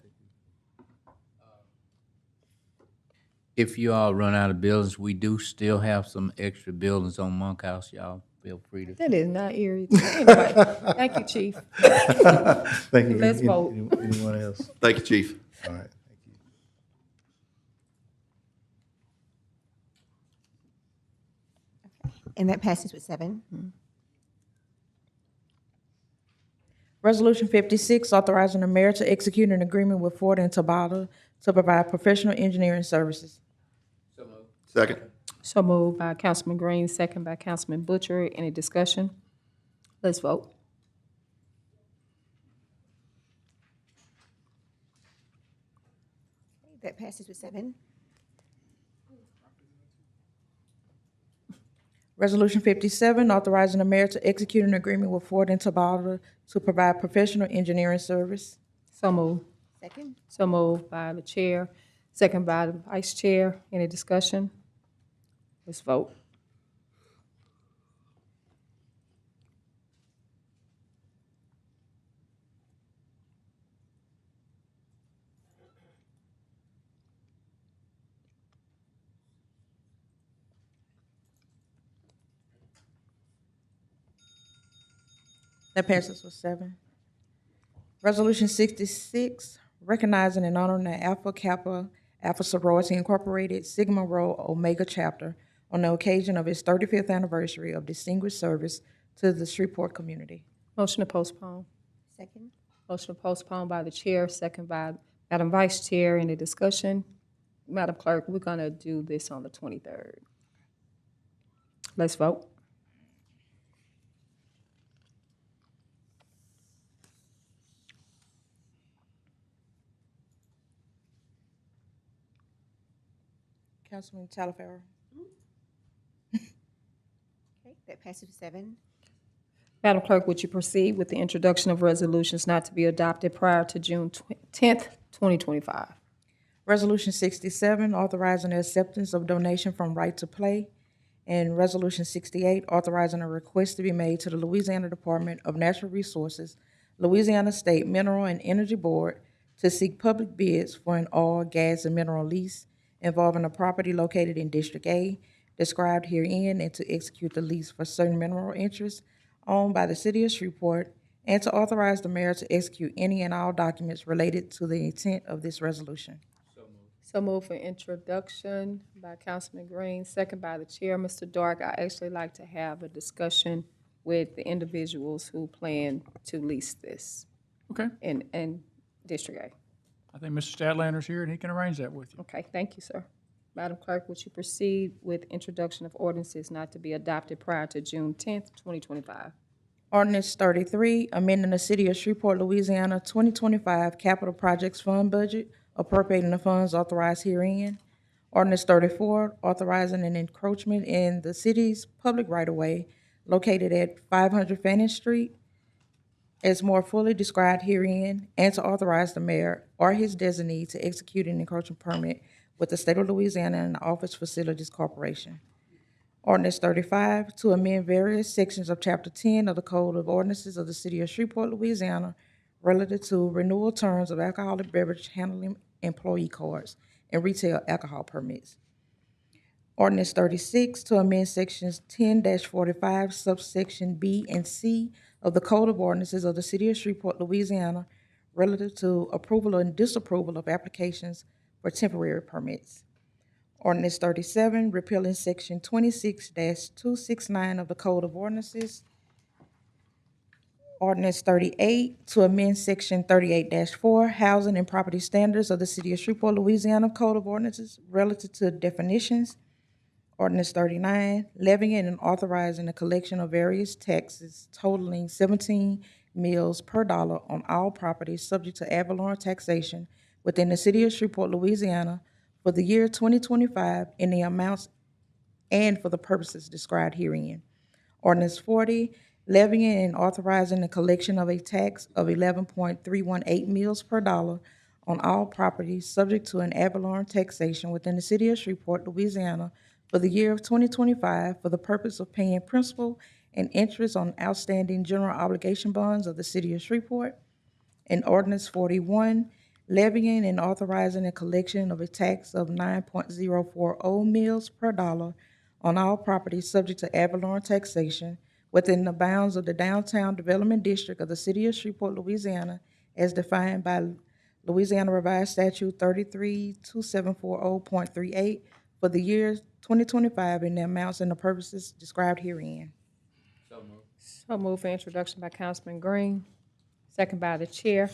If you all run out of buildings, we do still have some extra buildings on Monkhouse. Y'all feel free to. That is not eerie. Anyway, thank you, Chief. Thank you. Let's vote. Anyone else? Thank you, Chief. All right. And that passes with 7. Resolution 56, authorizing the mayor to execute an agreement with Ford and Tabata to provide professional engineering services. Second. So moved by Councilman Green, second by Councilman Butcher. Any discussion? Let's vote. That passes with 7. Resolution 57, authorizing the mayor to execute an agreement with Ford and Tabata to provide professional engineering service. So moved. Second. So moved by the chair, second by the vice chair. Any discussion? Let's vote. That passes with 7. Resolution 66, recognizing and honoring the Alpha Kappa Alpha Sorority Incorporated Sigma Rho Omega Chapter on the occasion of its 35th anniversary of distinguished service to the Shreveport community. Motion to postpone. Second. Motion to postpone by the chair, second by Madam Vice Chair. Any discussion? Madam Clerk, we're gonna do this on the 23rd. Let's vote. Councilman Talaferro. Okay, that passes with 7. Madam Clerk, would you proceed with the introduction of resolutions not to be adopted prior to June 10th, 2025? Resolution 67, authorizing the acceptance of donation from Right to Play. And Resolution 68, authorizing a request to be made to the Louisiana Department of Natural Resources, Louisiana State Mineral and Energy Board to seek public bids for an oil, gas, and mineral lease involving a property located in District A, described herein, and to execute the lease for certain mineral interests owned by the city of Shreveport, and to authorize the mayor to execute any and all documents related to the intent of this resolution. So moved for introduction by Councilman Green, second by the chair. Mr. Dark, I actually like to have a discussion with the individuals who plan to lease this Okay. in District A. I think Mr. Stadlander's here, and he can arrange that with you. Okay, thank you, sir. Madam Clerk, would you proceed with introduction of ordinances not to be adopted prior to June 10th, 2025? Ordinance 33, amending the City of Shreveport, Louisiana 2025 Capital Projects Fund budget, appropriating the funds authorized herein. Ordinance 34, authorizing an encroachment in the city's public right-of-way located at 500 Fannin Street, as more fully described herein, and to authorize the mayor or his designee to execute an encroachment permit with the state of Louisiana and the Office Facilities Corporation. Ordinance 35, to amend various sections of Chapter 10 of the Code of Ordinances of the City of Shreveport, Louisiana, relative to renewal terms of alcoholic beverage handling employee cards and retail alcohol permits. Ordinance 36, to amend Sections 10-45, subsection B and C of the Code of Ordinances of the City of Shreveport, Louisiana, relative to approval and disapproval of applications for temporary permits. Ordinance 37, repealing Section 26-269 of the Code of Ordinances. Ordinance 38, to amend Section 38-4, Housing and Property Standards of the City of Shreveport, Louisiana Code of Ordinances relative to definitions. Ordinance 39, levying and authorizing the collection of various taxes totaling 17 mills per dollar on all properties subject to ad valorem taxation within the City of Shreveport, Louisiana for the year 2025 in the amounts and for the purposes described herein. Ordinance 40, levying and authorizing the collection of a tax of 11.318 mills per dollar on all properties subject to an ad valorem taxation within the city of Shreveport, Louisiana for the year of 2025 for the purpose of paying principal and interest on outstanding general obligation bonds of the city of Shreveport. And ordinance 41, levying and authorizing a collection of a tax of 9.040 mils per dollar on all properties subject to ad valorem taxation within the bounds of the Downtown Development District of the city of Shreveport, Louisiana, as defined by Louisiana Revised Statute 332740.38 for the year 2025 in the amounts and the purposes described herein. So moved for introduction by Councilman Green, second by the chair.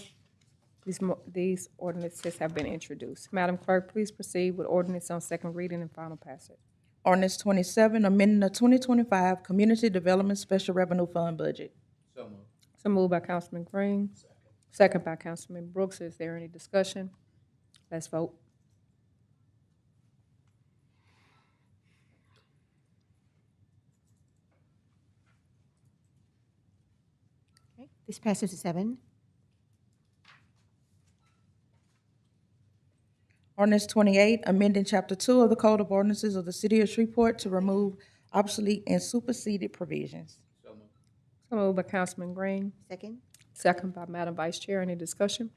These ordinances have been introduced. Madam Clerk, please proceed with ordinance on second reading and final passage. Ordinance 27, amending the 2025 Community Development Special Revenue Fund budget. So moved by Councilman Green, second by Councilman Brooks. Is there any discussion? Let's vote. Okay, this passes with 7. Ordinance 28, amending Chapter 2 of the Code of Ordinances of the City of Shreveport to remove obsolete and superseded provisions. So moved by Councilman Green, Second. second by Madam Vice Chair. Any discussion?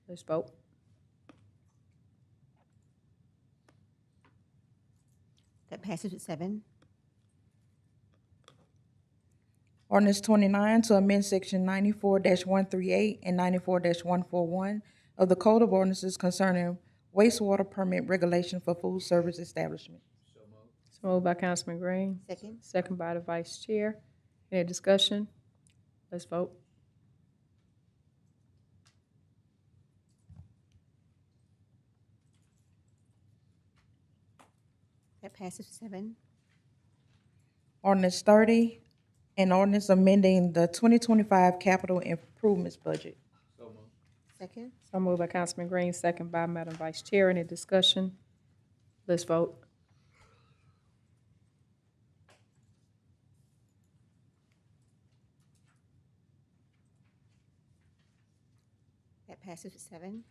Let's vote. That passes with 7. Ordinance 29, to amend Section 94-138 and 94-141 of the Code of Ordinances concerning wastewater permit regulation for food service establishment. So moved by Councilman Green, Second. second by the Vice Chair. Any discussion? Let's vote. That passes with 7. Ordinance 30, an ordinance amending the 2025 capital improvements budget. Second. So moved by Councilman Green, second by Madam Vice Chair. Any discussion? Let's vote. That passes with 7.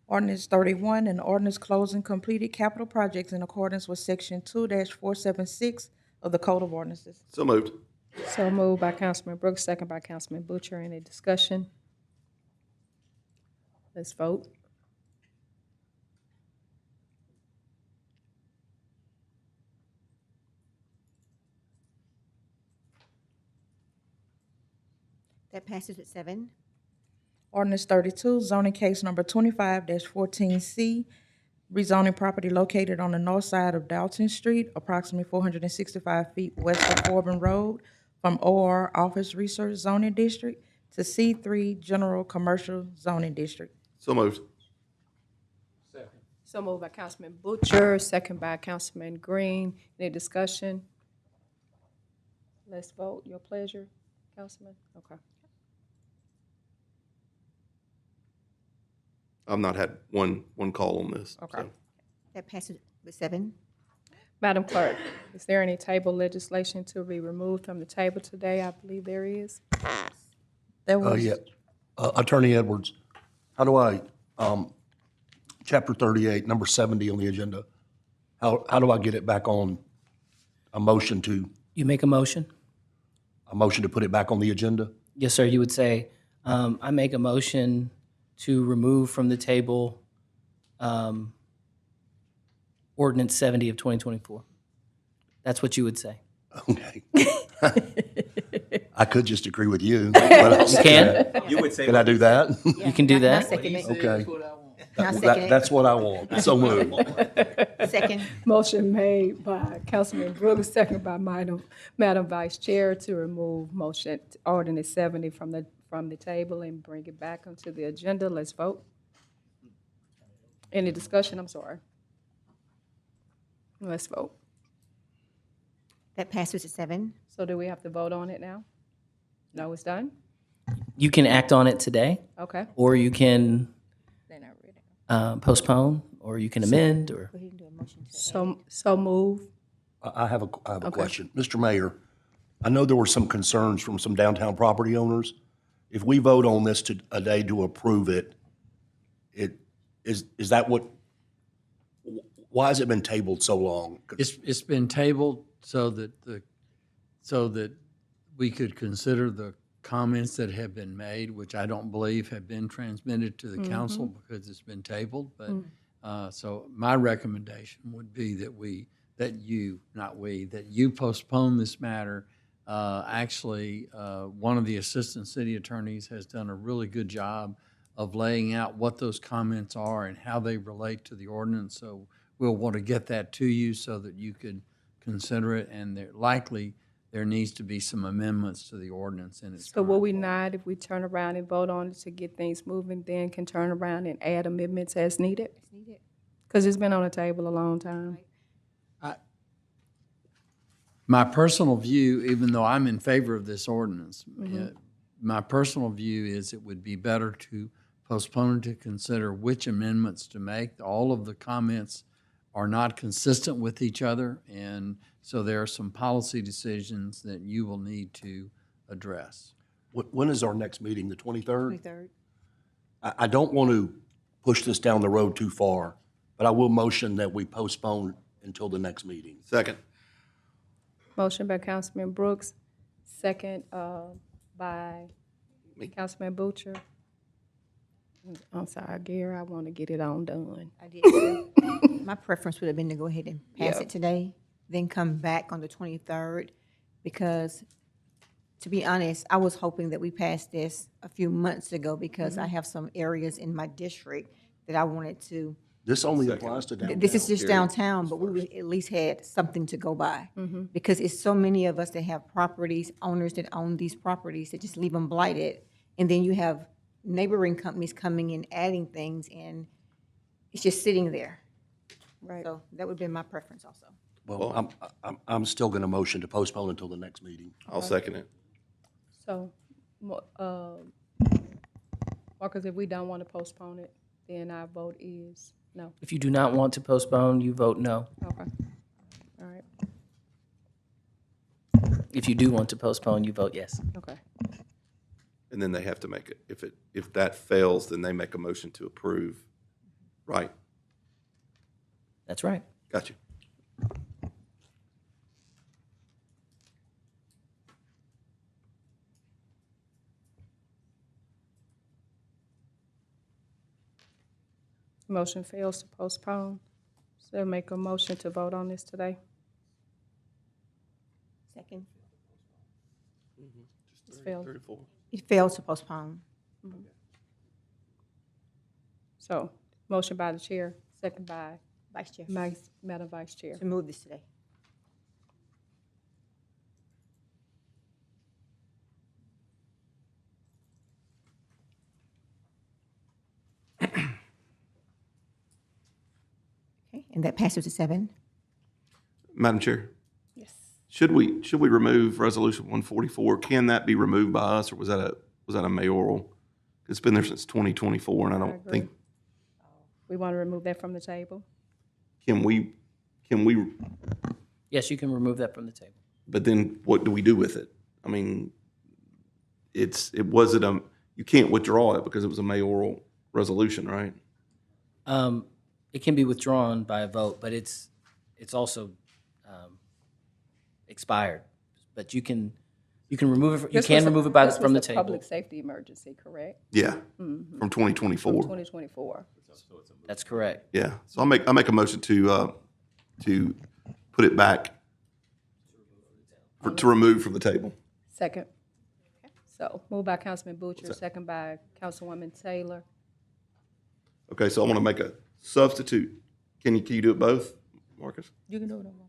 Ordinance 31, an ordinance closing completed capital projects in accordance with Section 2-476 of the Code of Ordinances. So moved. So moved by Councilman Brooks, second by Councilman Butcher. Any discussion? Let's vote. That passes with 7. Ordinance 32, zoning case number 25-14C, rezoning property located on the north side of Dalton Street, approximately 465 feet west of Corbin Road, from OR Office Research Zoning District to C3 General Commercial Zoning District. So moved. So moved by Councilman Butcher, second by Councilman Green. Any discussion? Let's vote. Your pleasure, Councilman? Okay. I've not had one call on this. Okay. so. That passes with 7. Madam Clerk, is there any table legislation to be removed from the table today? I believe there is. There was, Yeah. Attorney Edwards, how do I, Chapter 38, number 70 on the agenda, how do I get it back on a motion to You make a motion? put it back on the agenda? Yes, sir. You would say, I make a motion to remove from the table ordinance 70 of 2024. That's what you would say. Okay. I could just agree with you. But You can? You would say. Can I do that? You can do I'll that? second it. Okay. I'll second it. That's what I want. So moved. Second. Motion made by Councilman Brooks, second by Madam Vice Chair to remove motion ordinance 70 from the table and bring it back onto the agenda. Let's vote. Any discussion? I'm sorry. Let's vote. That passes with 7. So do we have to vote on it now? No, it's done? You can act on it today, Okay. or you can they're not ready. postpone, or you can amend, or. Go ahead and do a motion to So move. I have a question. Mr. Mayor, I know there were some concerns from some downtown property owners if we vote on this today to approve it, is that what, why has it been tabled so long? It's been tabled so that we could consider the comments that have been made, which I don't believe have been transmitted to the council because it's been tabled. But so my recommendation would be that you postpone this matter. Actually, one of the assistant city attorneys has done a really good job of laying out what those comments are and how they relate to the ordinance. So we'll want to get that to you so that you could consider it. And there needs to be some amendments to the ordinance in its So current will we form. not, if we turn around and vote on it to get things moving, then can turn around and add amendments as needed? Because it's been on the table a long time. My personal view, even though I'm in favor of this ordinance, my personal view is it would be better to postpone it to consider which amendments to make. All of the comments are not consistent with each other, and so there are some policy decisions that you will need to address. When is our next meeting, the 23rd? 23rd. I don't want to push this down the road too far, but I will motion that we postpone until the next meeting. Second. Motion by Councilman Brooks, second by Councilman Butcher. I'm sorry, Gary, I want to get it on done. I did too. My preference would have been to go ahead and pass Yeah. it today, then come back on the 23rd, because to be honest, I was hoping that we passed this a few months ago because I have some areas in my district that I wanted to. This only applies to downtown. This is just downtown, but we would at least had something to go by. Because it's so many of us that have properties, owners that own these properties that just leave them blighted. And then you have neighboring companies coming and adding things, and it's just sitting there. Right. So that would be my preference also. Well, I'm still going to motion to postpone until the next meeting. I'll second it. So, Marcus, if we don't want to postpone it, then our vote is no. If you do not want to postpone, you vote no. Okay. All right. If you do want to postpone, you vote yes. Okay. And then they have to make it, if that fails, then they make a motion to approve, right? That's right. Got you. Motion fails to postpone. So make a motion to vote on this today. Second. It's failed. It fails to postpone. So, motion by the chair, second by Vice Chair. Madam Vice Chair. To move this today. Okay, and that passes to 7. Madam Chair, Yes. should we remove Resolution 144? Can that be removed by us, or was that a mayoral? It's been there since 2024, and I don't agree. think, We want to remove that from the table? can we, Yes, you can remove that from the table. but then what do we do with it? I mean, you can't withdraw it because it was a mayoral resolution, right? It can be withdrawn by a vote, but it's also expired. But you can remove it. You can remove it from the table. Public safety emergency, correct? Yeah, from 2024. 2024. That's correct. Yeah, so I make a motion to put it back, to remove from the table. Second. So, moved by Councilman Butcher, second by Councilwoman Taylor. Okay, so I want to make a substitute. Can you do it both, Marcus? You can do it on one.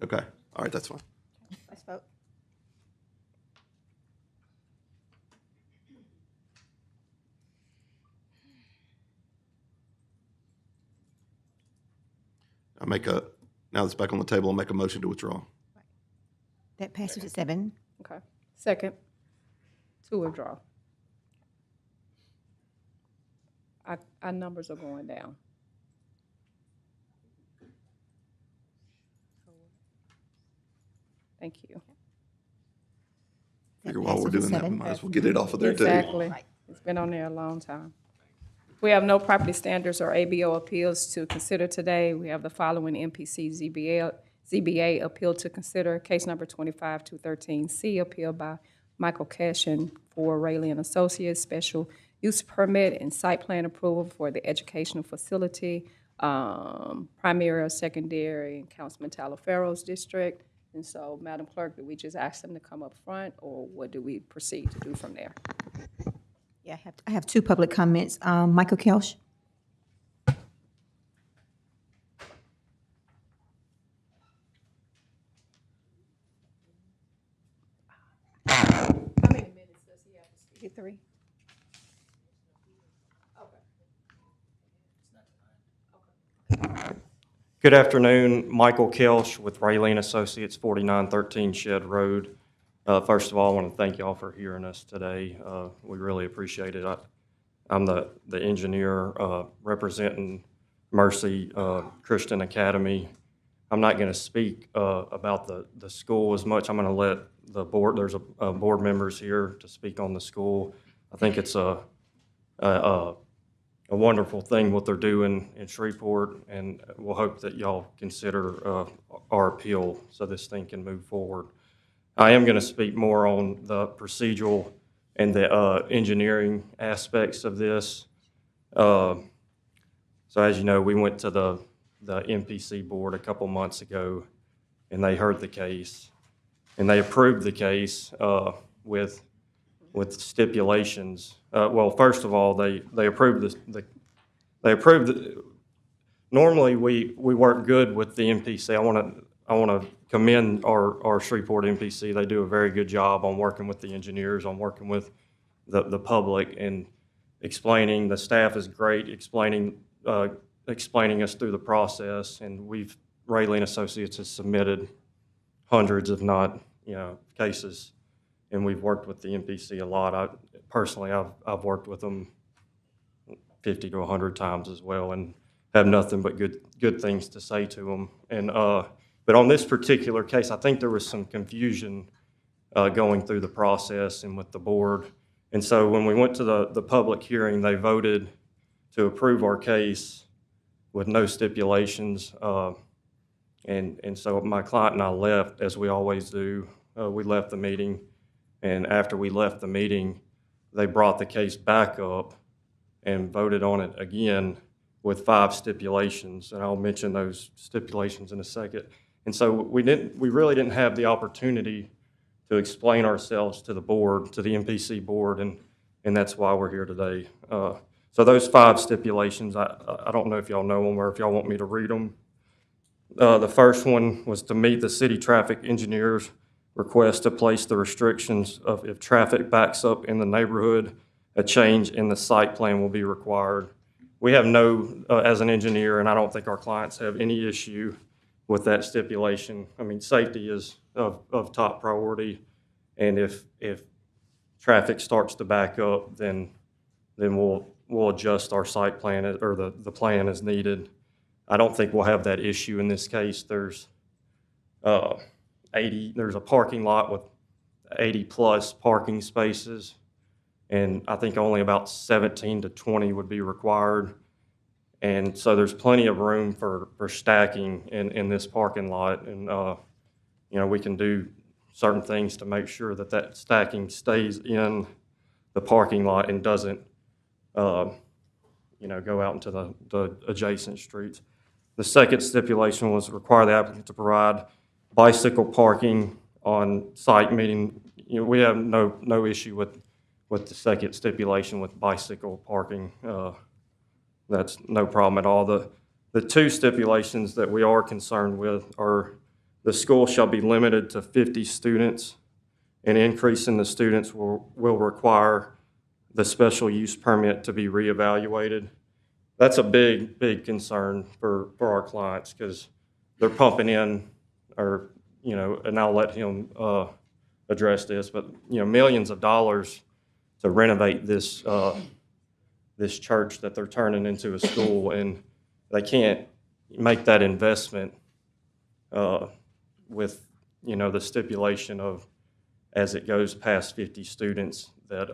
Okay, all right, that's fine. Let's vote. Now it's back on the table, I'll make a motion to withdraw. That passes to 7. Okay. Second, to withdraw. Our numbers are going down. Thank you. Figure while we're doing that, we might as well get it off of there too. Exactly. It's been on there a long time. We have no property standards or ABO appeals to consider today. We have the following MPC ZBA appeal to consider. Case number 25-213C, appeal by Michael Cashin for Rayleigh and Associates, special use permit and site plan approval for the educational facility, primary or secondary in Councilman Talaferro's district. And so, Madam Clerk, do we just ask them to come up front, or what do we proceed to do from there? Yeah, I have two public comments. Michael Kelch. How many minutes does he have to speak? 3. Good afternoon, Michael Kelch with Rayleigh and Associates, 4913 Shed Road. First of all, I want to thank y'all for hearing us today. We really appreciate it. I'm the engineer representing Mercy Christian Academy. I'm not going to speak about the school as much. I'm going to let the board, there's a board members here to speak on the school. I think it's a wonderful thing what they're doing in Shreveport, and we'll hope that y'all consider our appeal so this thing can move forward. I am going to speak more on the procedural and the engineering aspects of this. So as you know, we went to the MPC board a couple months ago, and they heard the case, and they approved the case with stipulations. Well, first of all, they approved normally we work good with the MPC. I want to commend our Shreveport MPC. They do a very good job on working with the engineers, on working with the public, and explaining. The staff is great, explaining us through the process. And Rayleigh and Associates has submitted hundreds, if not, cases, and we've worked with the MPC a lot. Personally, I've worked with them 50 to 100 times as well, and have nothing but good things to say to them. And but on this particular case, I think there was some confusion going through the process and with the board. And so when we went to the public hearing, they voted to approve our case with no stipulations. And so my client and I left, as we always do. We left the meeting, and after we left the meeting, they brought the case back up and voted on it again with 5 stipulations, and I'll mention those stipulations in a second. And so we really didn't have the opportunity to explain ourselves to the board, to the MPC board, and that's why we're here today. So those 5 stipulations, I don't know if y'all know them or if y'all want me to read them. The first one was to meet the city traffic engineer's request to place the restrictions of if traffic backs up in the neighborhood, a change in the site plan will be required. We have as an engineer, and I don't think our clients have any issue with that stipulation. I mean, safety is of top priority, and if traffic starts to back up, then we'll adjust our site plan or the plan as needed. I don't think we'll have that issue in this case. There's a parking lot with 80 plus parking spaces, and I think only about 17 to 20 would be required. And so there's plenty of room for stacking in this parking lot. And, we can do certain things to make sure that stacking stays in the parking lot and doesn't, go out into the adjacent streets. The second stipulation was require the applicant to provide bicycle parking on site, meaning we have no issue with the second stipulation with bicycle parking. That's no problem at all. The 2 stipulations that we are concerned with are the school shall be limited to 50 students. An increase in the students will require the special use permit to be reevaluated. That's a big concern for our clients because they're pumping in, and I'll let him address this, but millions of dollars to renovate this church that they're turning into a school, and they can't make that investment with the stipulation of as it goes past 50 students that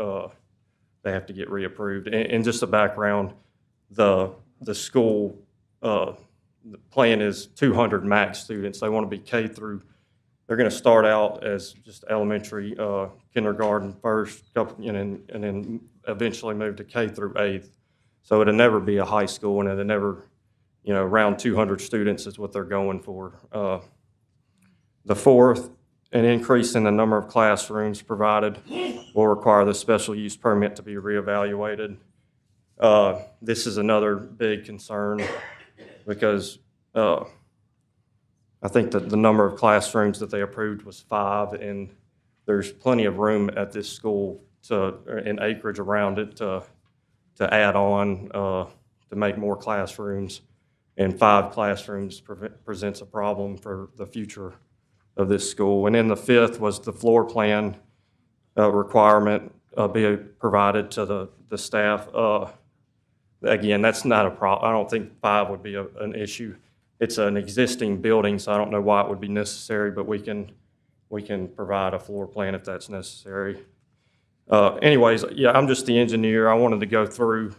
they have to get reapproved. And just a background, the school, the plan is 200 max students. They want to be K through, they're going to start out as just elementary, kindergarten first, and then eventually move to K through 8th. So it'll never be a high school, and it'll never, around 200 students is what they're going for. The fourth, an increase in the number of classrooms provided will require the special use permit to be reevaluated. This is another big concern because I think that the number of classrooms that they approved was 5, and there's plenty of room at this school and acreage around it to add on to make more classrooms. And 5 classrooms presents a problem for the future of this school. And then the 5th was the floor plan requirement be provided to the staff. Again, that's not a problem. I don't think 5 would be an issue. It's an existing building, so I don't know why it would be necessary, but we can provide a floor plan if that's necessary. Anyways, yeah, I'm just the engineer. I wanted to go through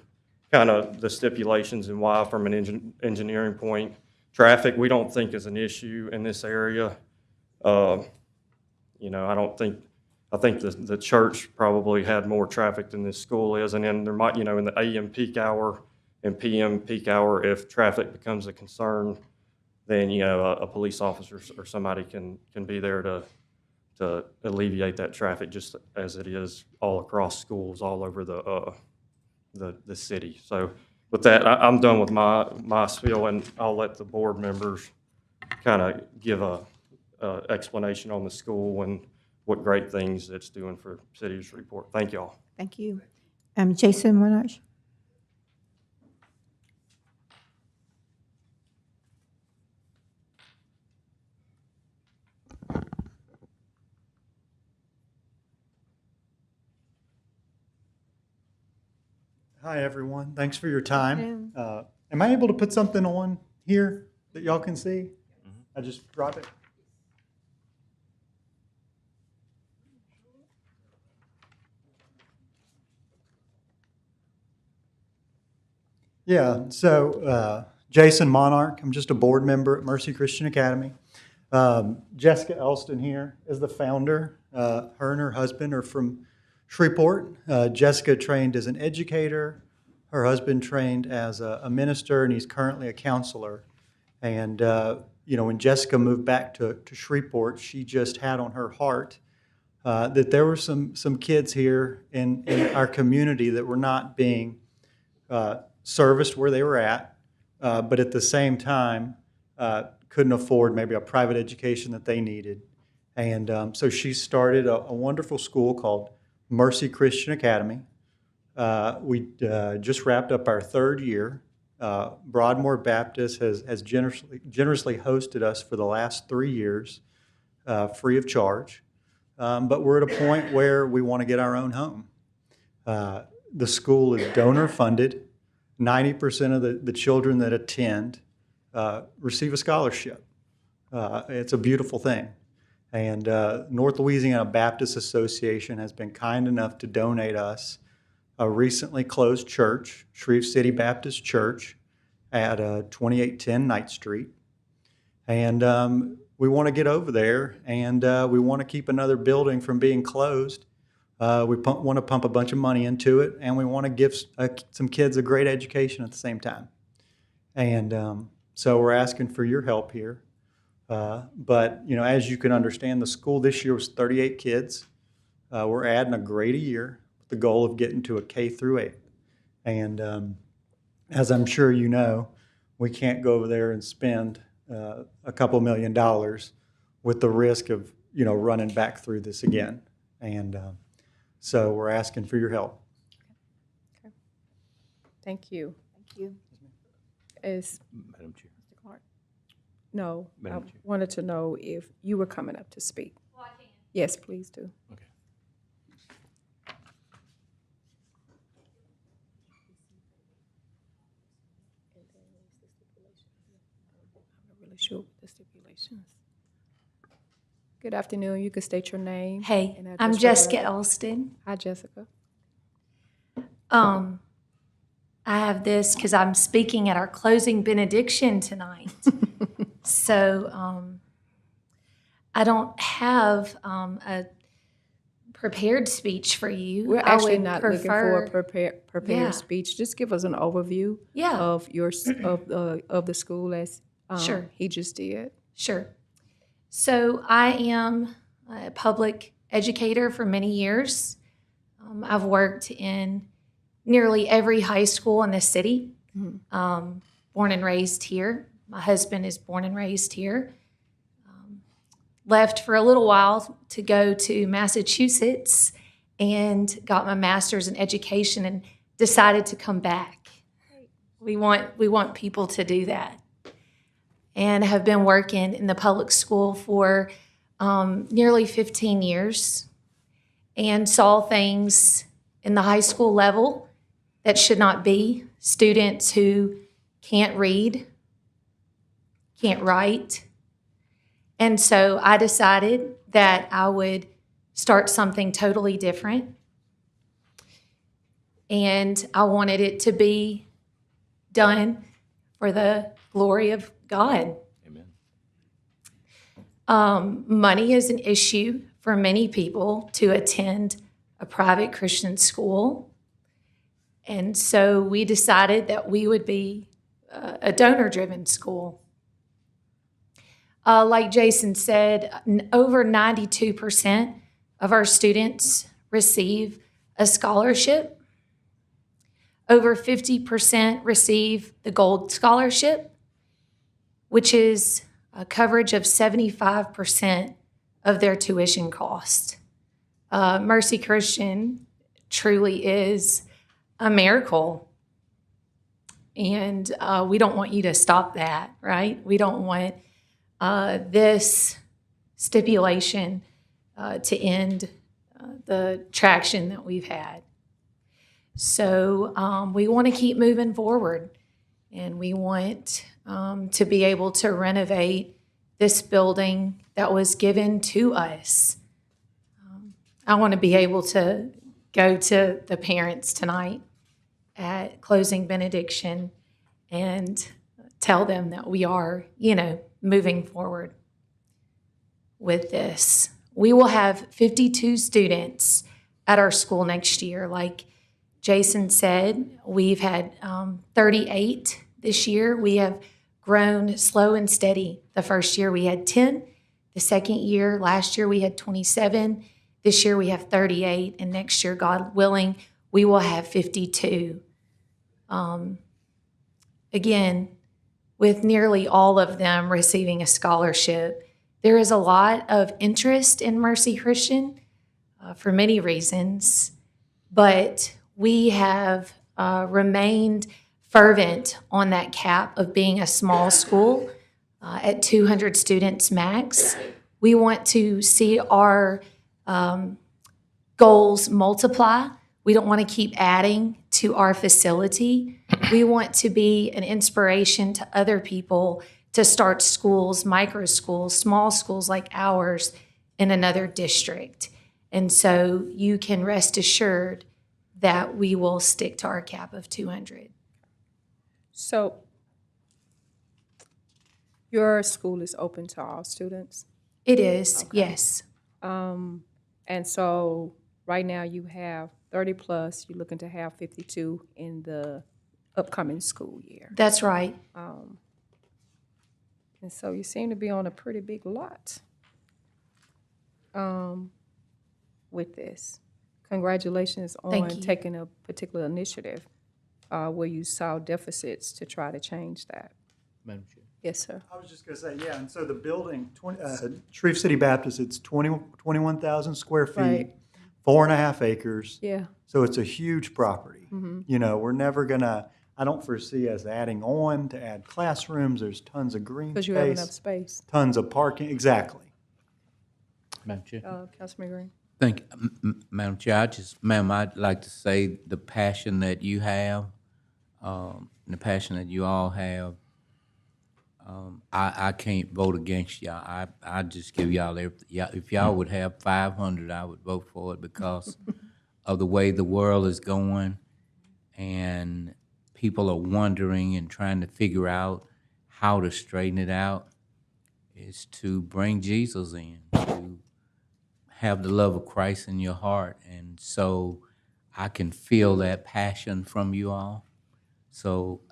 kind of the stipulations and why from an engineering point. Traffic, we don't think is an issue in this area. I think the church probably had more traffic than this school is, and then there might, in the AM peak hour and PM peak hour, if traffic becomes a concern, then, a police officer or somebody can be there to alleviate that traffic, just as it is all across schools all over the city. So with that, I'm done with my spiel, and I'll let the board members kind of give a explanation on the school and what great things it's doing for City of Shreveport. Thank y'all. Thank you. Jason Monarch. Hi, everyone. Thanks for your time. Am I able to put something on here that y'all can see? I just brought it. Yeah, so Jason Monarch, I'm just a board member at Mercy Christian Academy. Jessica Elston here is the founder. Her and her husband are from Shreveport. Jessica trained as an educator. Her husband trained as a minister, and he's currently a counselor. And, when Jessica moved back to Shreveport, she just had on her heart that there were some kids here in our community that were not being serviced where they were at, but at the same time couldn't afford maybe a private education that they needed. And so she started a wonderful school called Mercy Christian Academy. We just wrapped up our 3rd year. Broadmoor Baptist has generously hosted us for the last 3 years, free of charge. But we're at a point where we want to get our own home. The school is donor funded. 90% of the children that attend receive a scholarship. It's a beautiful thing. And North Louisiana Baptist Association has been kind enough to donate us a recently closed church, Shreve City Baptist Church, at 2810 Knight Street. And we want to get over there, and we want to keep another building from being closed. We want to pump a bunch of money into it, and we want to give some kids a great education at the same time. And so we're asking for your help here. But, as you can understand, the school this year was 38 kids. We're adding a grade a year with the goal of getting to a K through 8. And as I'm sure you know, we can't go over there and spend a couple $1 million with the risk of, running back through this again. And so we're asking for your help. Okay. Thank you. Thank you. Madam Chair. Mr. Clark. No, Madam I Chair. wanted to know if you were coming up to speak. Well, I can. Yes, please do. Okay. I'm not really sure what the stipulations. Good afternoon. You could state your name. Hey, and address I'm for the Jessica record. Elston. Hi, Jessica. I have this because I'm speaking at our closing benediction tonight. So I don't have a prepared speech for you. We're I actually would not looking for a prefer- prepared Yeah. speech. Just give us an overview Yeah. of of the school as Sure. he just did. Sure. So I am a public educator for many years. I've worked in nearly every high school in the city. Born and raised here. My husband is born and raised here. Left for a little while to go to Massachusetts and got my master's in education and decided to come back. We want people to do that. And have been working in the public school for nearly 15 years and saw things in the high school level that should not be. Students who can't read, can't write. And so I decided that I would start something totally different. And I wanted it to be done for the glory of God. Money is an issue for many people to attend a private Christian school. And so we decided that we would be a donor-driven school. Like Jason said, over 92% of our students receive a scholarship. Over 50% receive the Gold Scholarship, which is a coverage of 75% of their tuition cost. Mercy Christian truly is a miracle. And we don't want you to stop that, right? We don't want this stipulation to end the traction that we've had. So we want to keep moving forward, and we want to be able to renovate this building that was given to us. I want to be able to go to the parents tonight at closing benediction and tell them that we are, moving forward with this. We will have 52 students at our school next year. Like Jason said, we've had 38 this year. We have grown slow and steady. The first year we had 10. The second year, last year we had 27. This year we have 38. And next year, God willing, we will have 52. Again, with nearly all of them receiving a scholarship, there is a lot of interest in Mercy Christian for many reasons, but we have remained fervent on that cap of being a small school at 200 students max. We want to see our goals multiply. We don't want to keep adding to our facility. We want to be an inspiration to other people to start schools, micro schools, small schools like ours in another district. And so you can rest assured that we will stick to our cap of 200. So your school is open to all students? It is, Okay. yes. And so right now you have 30 plus, you're looking to have 52 in the upcoming school year. That's right. And so you seem to be on a pretty big lot with this. Congratulations on Thank you. taking a particular initiative where you saw deficits to try to change that. Madam Chair. Yes, sir. I was just going to say, yeah, and so the building, Shreve City Baptist, it's 21,000 square feet, Right. 4.5 acres. Yeah. So it's a huge property. We're never going to, I don't foresee us adding on to add classrooms. There's tons of green Because you have enough space, space. tons of parking, exactly. Madam Chair. Councilman Green. Thank you, Madam Chair. Ma'am, I'd like to say the passion that you have, and the passion that you all have, I can't vote against y'all. I just give y'all if y'all would have 500, I would vote for it because of the way the world is going, and people are wondering and trying to figure out how to straighten it out. Is to bring Jesus in, to have the love of Christ in your heart, and so I can feel that passion from you all. So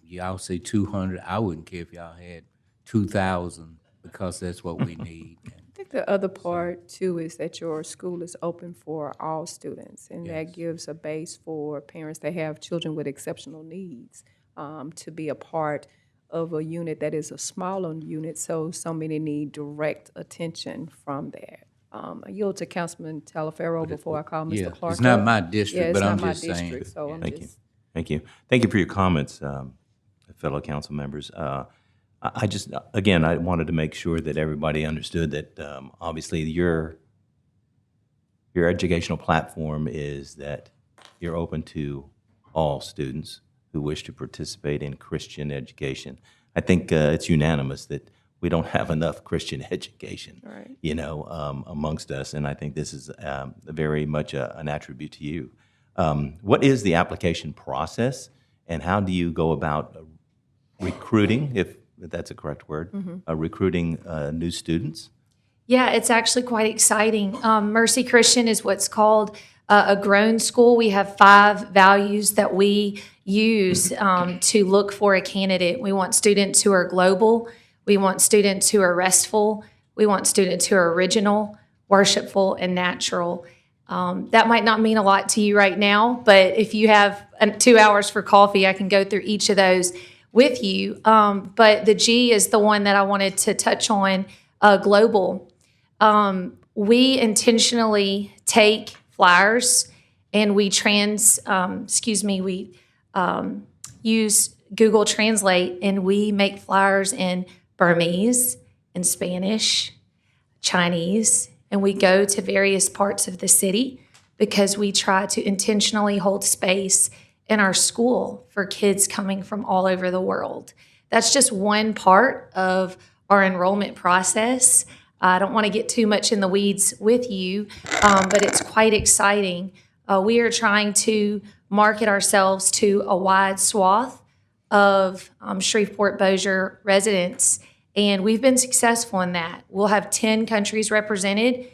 y'all say 200. I wouldn't care if y'all had 2,000 because that's what we need. I think the other part too is that your school is open for all students, and that gives a base for parents that have children with exceptional needs to be a part of a unit that is a smaller unit, so many need direct attention from that. I yield to Councilman Talaferro before I call Mr. Clark. It's not up. my district, Yeah, but it's I'm not my just saying. district, so I'm Thank you. just. Thank you. Thank you for your comments, fellow council members. I just, again, I wanted to make sure that everybody understood that obviously your educational platform is that you're open to all students who wish to participate in Christian education. I think it's unanimous that we don't have enough Christian education, Right. amongst us, and I think this is very much an attribute to you. What is the application process, and how do you go about recruiting, if that's a correct word, recruiting new students? Yeah, it's actually quite exciting. Mercy Christian is what's called a grown school. We have 5 values that we use to look for a candidate. We want students who are global. We want students who are restful. We want students who are original, worshipful, and natural. That might not mean a lot to you right now, but if you have 2 hours for coffee, I can go through each of those with you. But the G is the one that I wanted to touch on, global. We intentionally take flyers and we use Google Translate, and we make flyers in Burmese, in Spanish, Chinese, and we go to various parts of the city because we try to intentionally hold space in our school for kids coming from all over the world. That's just one part of our enrollment process. I don't want to get too much in the weeds with you, but it's quite exciting. We are trying to market ourselves to a wide swath of Shreveport-Bossier residents, and we've been successful in that. We'll have 10 countries represented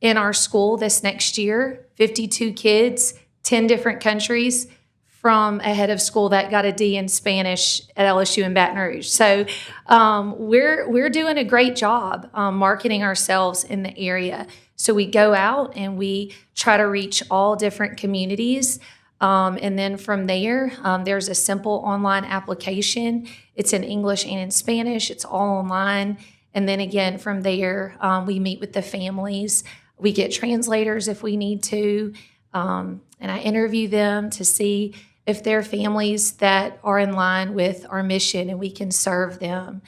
in our school this next year, 52 kids, 10 different countries, from a head of school that got a D in Spanish at LSU in Baton Rouge. So we're doing a great job marketing ourselves in the area. So we go out and we try to reach all different communities. And then from there, there's a simple online application. It's in English and in Spanish. It's all online. And then again, from there, we meet with the families. We get translators if we need to. And I interview them to see if they're families that are in line with our mission and we can serve them.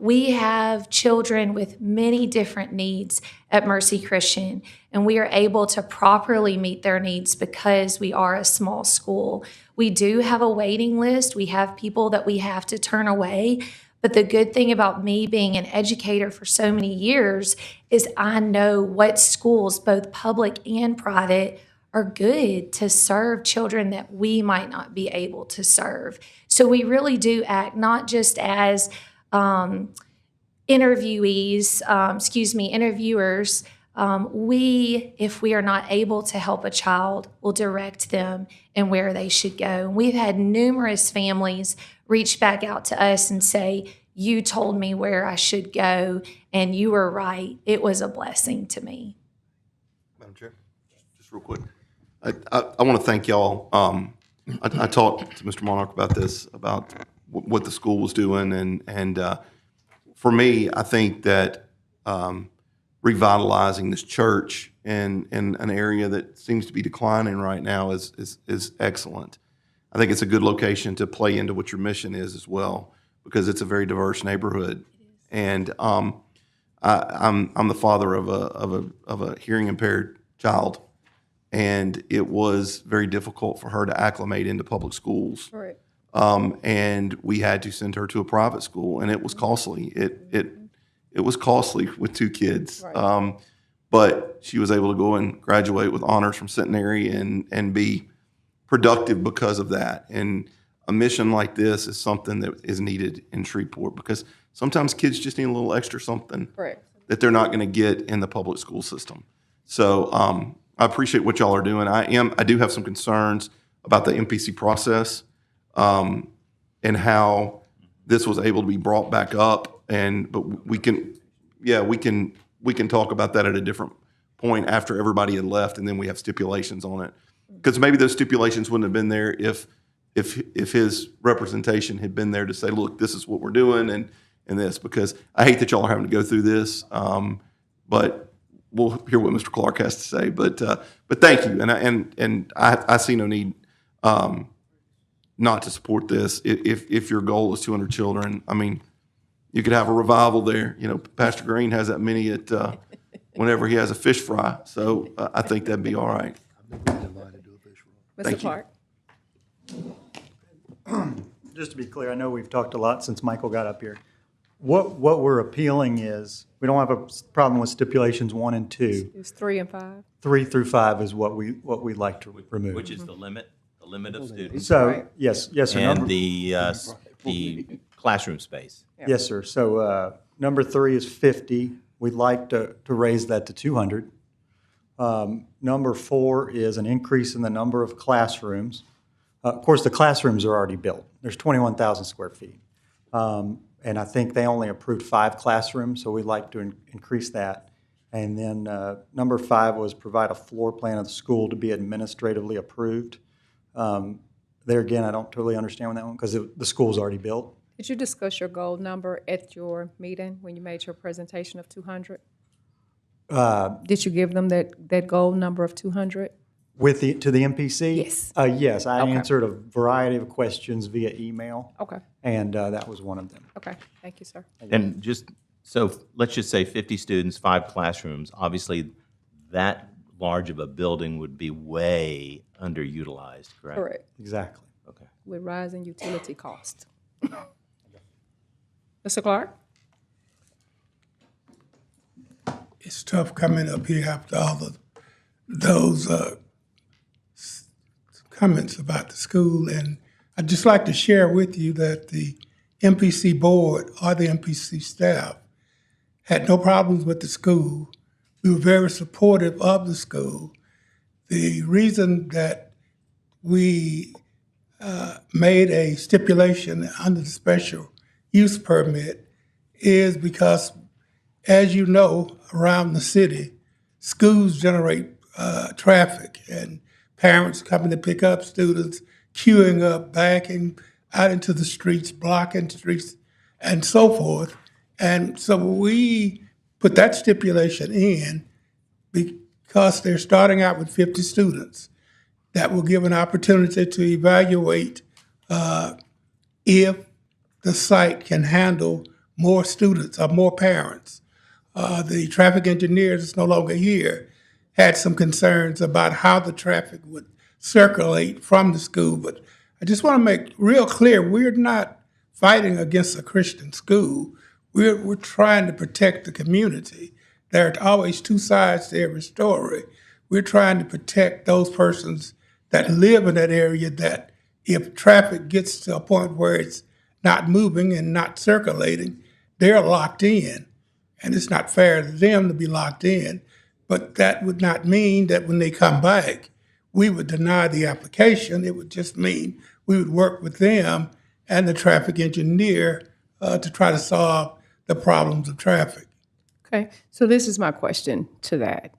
We have children with many different needs at Mercy Christian, and we are able to properly meet their needs because we are a small school. We do have a waiting list. We have people that we have to turn away. But the good thing about me being an educator for so many years is I know what schools, both public and private, are good to serve children that we might not be able to serve. So we really do act not just as interviewers. If we are not able to help a child, will direct them and where they should go. We've had numerous families reach back out to us and say, you told me where I should go, and you were right. It was a blessing to me. Madam Chair, just real quick. I want to thank y'all. I talked to Mr. Monarch about this, about what the school was doing, and for me, I think that revitalizing this church in an area that seems to be declining right now is excellent. I think it's a good location to play into what your mission is as well, because it's a very diverse neighborhood. And I'm the father of a hearing impaired child, and it was very difficult for her to acclimate into public schools. Right. And we had to send her to a private school, and it was costly. It was costly with 2 kids. But she was able to go and graduate with honors from Centenary and be productive because of that. And a mission like this is something that is needed in Shreveport, because sometimes kids just need a little extra something that they're not going to get in the public school system. So I appreciate what y'all are doing. I do have some concerns about the MPC process and how this was able to be brought back up. But we can talk about that at a different point after everybody had left, and then we have stipulations on it. Because maybe those stipulations wouldn't have been there if his representation had been there to say, look, this is what we're doing and this. Because I hate that y'all are having to go through this, but we'll hear what Mr. Clark has to say. But thank you, and I see no need not to support this. If your goal is 200 children, I mean, you could have a revival there. You know, Pastor Green has that many at whenever he has a fish fry. So I think that'd be all right. Mr. Clark? Just to be clear, I know we've talked a lot since Michael got up here. What we're appealing is, we don't have a problem with stipulations 1 and 2. It's 3 and 5. 3 through 5 is what we'd like to remove. Which is the limit of students. So, yes, sir. And the classroom space. Yes, sir. So number 3 is 50. We'd like to raise that to 200. Number 4 is an increase in the number of classrooms. Of course, the classrooms are already built. There's 21,000 square feet. And I think they only approved 5 classrooms, so we'd like to increase that. And then number 5 was provide a floor plan of the school to be administratively approved. There again, I don't totally understand that one because the school's already built. Did you discuss your goal number at your meeting when you made your presentation of 200? Did you give them that goal number of 200? To the MPC? Yes. Yes, I Okay. answered a variety of questions via email. Okay. And that was one of them. Okay, thank you, sir. And so let's just say 50 students, 5 classrooms. Obviously, that large of a building would be way underutilized, correct? Correct. Exactly. Okay. With rising utility costs. Mr. Clark? It's tough coming up here after all of those comments about the school, and I'd just like to share with you that the MPC board or the MPC staff had no problems with the school. We were very supportive of the school. The reason that we made a stipulation under the special use permit is because, as you know, around the city, schools generate traffic, and parents coming to pick up students, queuing up, backing out into the streets, blocking streets, and so forth. And so we put that stipulation in because they're starting out with 50 students. That will give an opportunity to evaluate if the site can handle more students or more parents. The traffic engineer that's no longer here had some concerns about how the traffic would circulate from the school. But I just want to make real clear, we're not fighting against a Christian school. We're trying to protect the community. There are always 2 sides to every story. We're trying to protect those persons that live in that area, that if traffic gets to a point where it's not moving and not circulating, they're locked in. And it's not fair to them to be locked in. But that would not mean that when they come back, we would deny the application. It would just mean we would work with them and the traffic engineer to try to solve the problems of traffic. Okay, so this is my question to that.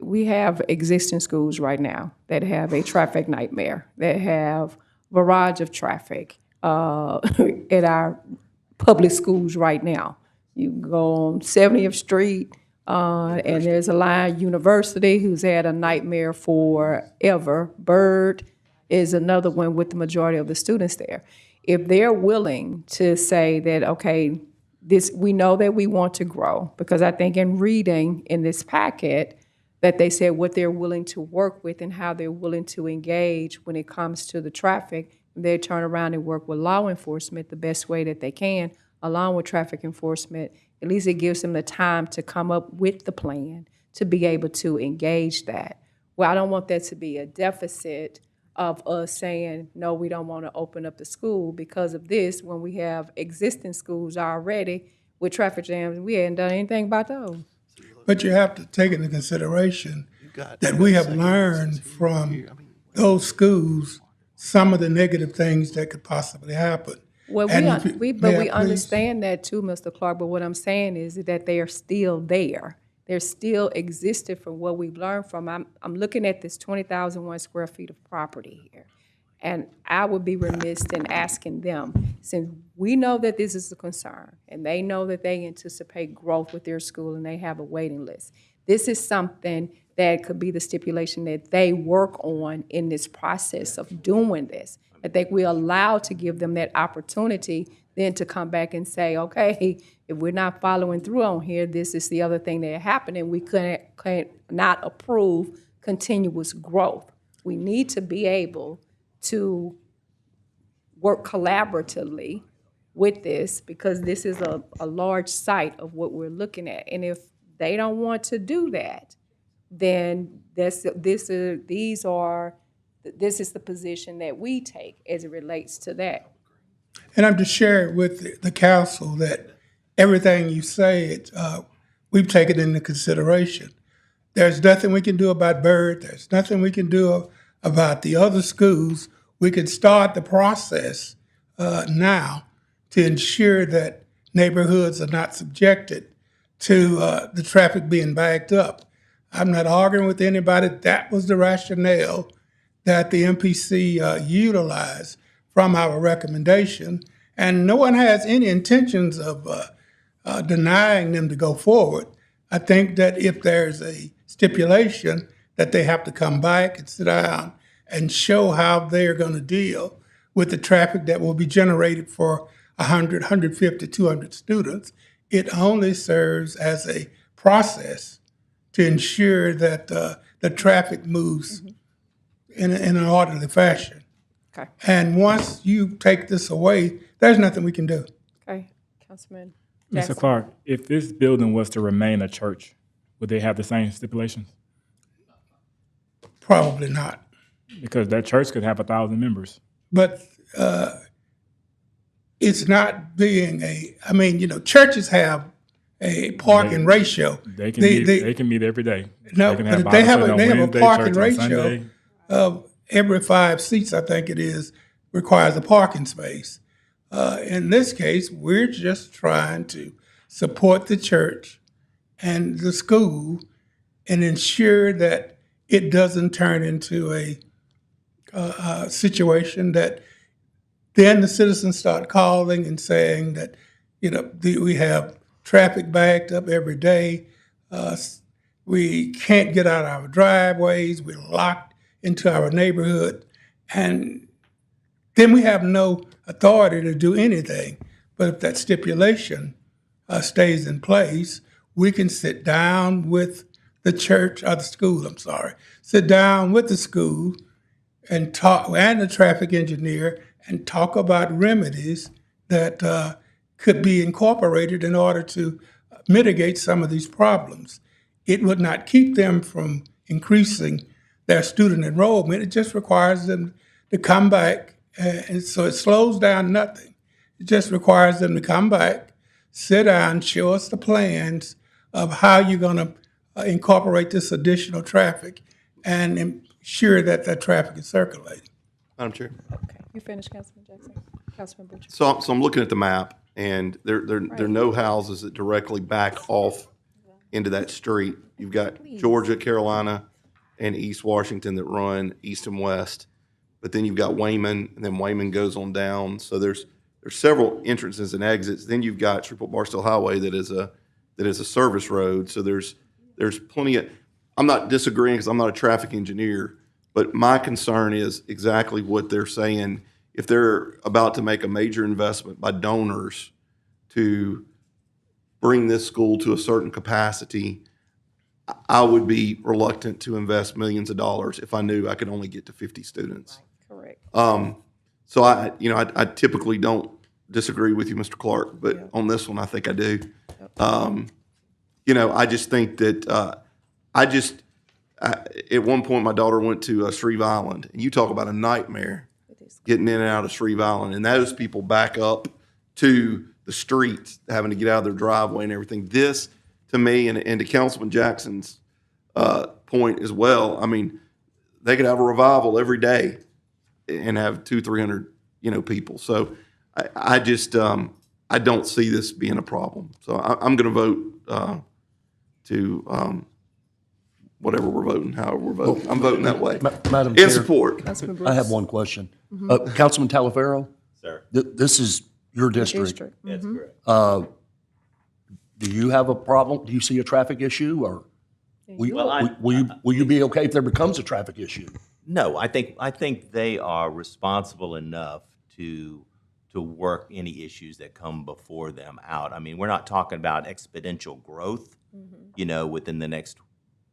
We have existing schools right now that have a traffic nightmare, that have barrage of traffic at our public schools right now. You go on 70th Street, and there's a line, University, who's had a nightmare forever. Byrd is another one with the majority of the students there. If they're willing to say that, okay, we know that we want to grow, because I think in reading in this packet that they said what they're willing to work with and how they're willing to engage when it comes to the traffic they turn around and work with law enforcement the best way that they can, along with traffic enforcement. At least it gives them the time to come up with the plan to be able to engage that. Well, I don't want that to be a deficit of us saying, no, we don't want to open up the school because of this, when we have existing schools already with traffic jams. We hadn't done anything about those. But you have to take into consideration that we have learned from those schools some of the negative things that could possibly happen. Well, And we understand that too, Mr. Clark, but what I'm saying is that they are still there. They're still existed from what we've learned from. I'm looking at this 20,001 square feet of property here. And I would be remiss in asking them, since we know that this is a concern, and they know that they anticipate growth with their school and they have a waiting list. This is something that could be the stipulation that they work on in this process of doing this. I think we're allowed to give them that opportunity then to come back and say, okay, if we're not following through on here, this is the other thing that happened, and we can't not approve continuous growth. We need to be able to work collaboratively with this, because this is a large site of what we're looking at. And if they don't want to do that, then this is the position that we take as it relates to that. And I'm just sharing with the council that everything you said, we've taken into consideration. There's nothing we can do about Byrd. There's nothing we can do about the other schools. We can start the process now to ensure that neighborhoods are not subjected to the traffic being backed up. I'm not arguing with anybody. That was the rationale that the MPC utilized from our recommendation. And no one has any intentions of denying them to go forward. I think that if there's a stipulation that they have to come back and sit down and show how they're going to deal with the traffic that will be generated for 100, 150, 200 students, it only serves as a process to ensure that the traffic moves in an orderly fashion. Okay. And once you take this away, there's nothing we can do. Okay, Councilman Mr. Jackson. Clark, if this building was to remain a church, would they have the same stipulations? Probably not. Because that church could have 1,000 members. But it's not being churches have a parking ratio. They can meet every day. No, they can but they have a Wednesday, parking church on ratio Sunday. of every 5 seats, I think it is, requires a parking space. In this case, we're just trying to support the church and the school and ensure that it doesn't turn into a situation that then the citizens start calling and saying that, we have traffic backed up every day. We can't get out our driveways. We're locked into our neighborhood. And then we have no authority to do anything. But if that stipulation stays in place, we can sit down with the church, or the school, sit down with the school and talk, and the traffic engineer, and talk about remedies that could be incorporated in order to mitigate some of these problems. It would not keep them from increasing their student enrollment. It just requires them to come back, and so it slows down nothing. It just requires them to come back, sit down, show us the plans of how you're going to incorporate this additional traffic and ensure that that traffic is circulating. Madam Chair. Okay, you finished, Councilman Jackson. Councilman Butcher. So I'm looking at the map, and there are no houses that directly back off into that street. You've got Georgia, Carolina, and East Washington that run east and west, but then you've got Wayman, and then Wayman goes on down. So there's several entrances and exits. Then you've got Shreveport Barstow Highway that is a service road. So there's plenty of. I'm not disagreeing because I'm not a traffic engineer, but my concern is exactly what they're saying. If they're about to make a major investment by donors to bring this school to a certain capacity, I would be reluctant to invest millions of dollars if I knew I could only get to 50 students. Correct. So I typically don't disagree with you, Mr. Clark, but on this one, I think I do. I just think that, at one point, my daughter went to Shreve Island, and you talk about a nightmare getting in and out of Shreve Island, and those people back up to the streets, having to get out of their driveway and everything. This, to me, and to Councilman Jackson's point as well, I mean, they could have a revival every day and have 200-300 people. So I just I don't see this being a problem. So I'm going to vote to whatever we're voting, however we're voting. I'm voting that way. Madam In Chair, support. I have one question. Councilman Talaferro? Sir. This is your district. That's correct. Do you have a problem? Do you see a traffic issue, or will you be okay if there becomes a traffic issue? No, I think they are responsible enough to work any issues that come before them out. I mean, we're not talking about exponential growth, within the next.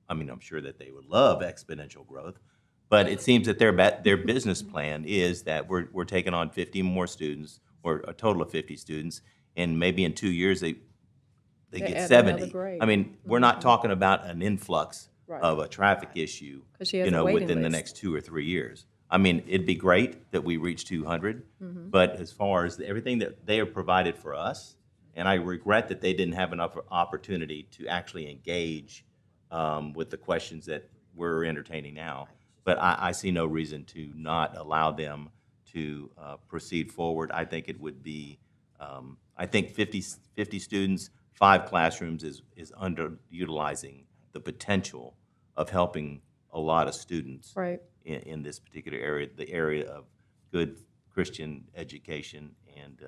I mean, I'm sure that they would love exponential growth, but it seems that their business plan is that we're taking on 50 more students, or a total of 50 students, and maybe in 2 years they get add 70. another grade. I mean, we're not talking about an influx Right. of a traffic issue, 'Cause she has a waiting within the list. next 2 or 3 years. I mean, it'd be great that we reach 200, but as far as everything that they have provided for us, and I regret that they didn't have enough opportunity to actually engage with the questions that we're entertaining now. But I see no reason to not allow them to proceed forward. I think it would be, I think 50 students, 5 classrooms is underutilizing the potential of helping a lot of students Right. in this particular area, the area of good Christian education and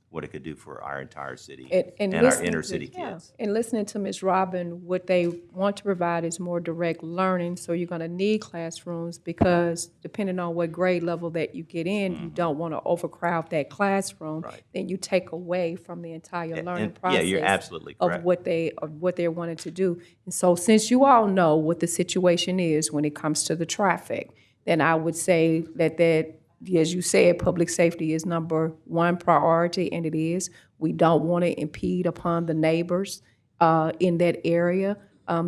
what it could do for our entire city and our listening inner to- city kids. And listening to Ms. Robin, what they want to provide is more direct learning, so you're gonna need classrooms, because depending on what grade level that you get in, you don't wanna overcrowd that classroom. Right. Then you take away from the entire learning and- process. yeah, you're absolutely correct. Of what they're wanting to do. And so since you all know what the situation is when it comes to the traffic, then I would say that as you said, public safety is number one priority, and it is. We don't want to impede upon the neighbors in that area.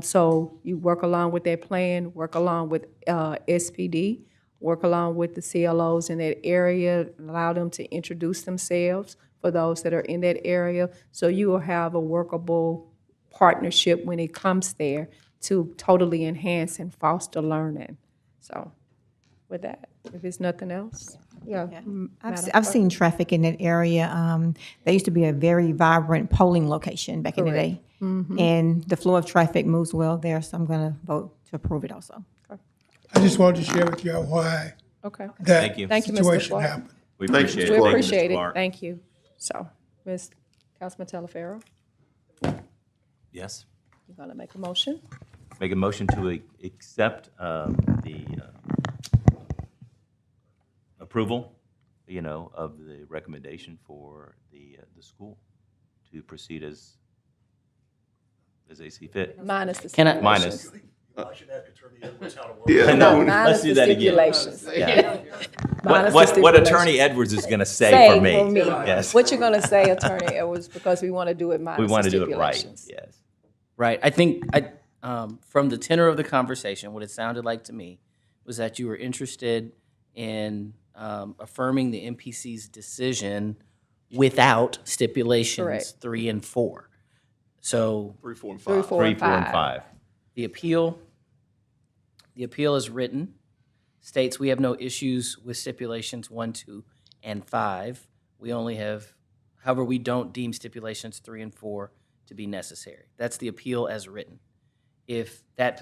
So you work along with that plan, work along with SPD, work along with the CLOs in that area, allow them to introduce themselves for those that are in that area. So you will have a workable partnership when it comes there to totally enhance and foster learning. So with that, if there's nothing else, I've seen traffic in that area. There used to be a very vibrant polling location back in the day. And the flow of traffic moves well there, so I'm going to vote to approve it also. I just wanted to share with y'all why Okay. that Thank you. Thank you, Mr. situation Clark. happened. We Thank appreciate you, it. We Clark. appreciate it. Clark. Thank you. So, Ms. Councilman Talaferro, Yes. you're gonna make a motion? Make a motion to accept the approval, of the recommendation for the school to proceed as they see fit. Minus the Can I- stipulations. Minus. Yeah, No, Let's minus do the that again. stipulations. Yeah. Minus the What stipulations. Attorney Edwards is going to say for me. Yes. What you're gonna say, Attorney Edwards, because we wanna do it minus We the want to do it right, stipulations. yes. Right. I think from the tenor of the conversation, what it sounded like to me was that you were interested in affirming the MPC's decision without stipulations Correct. 3 and 4. So 3, 4, and 3, 5. 4, 3, and 4, and 5. 5. the appeal is written, states we have no issues with stipulations 1, 2, and 5. We only have, however, we don't deem stipulations 3 and 4 to be necessary. That's the appeal as written. If that,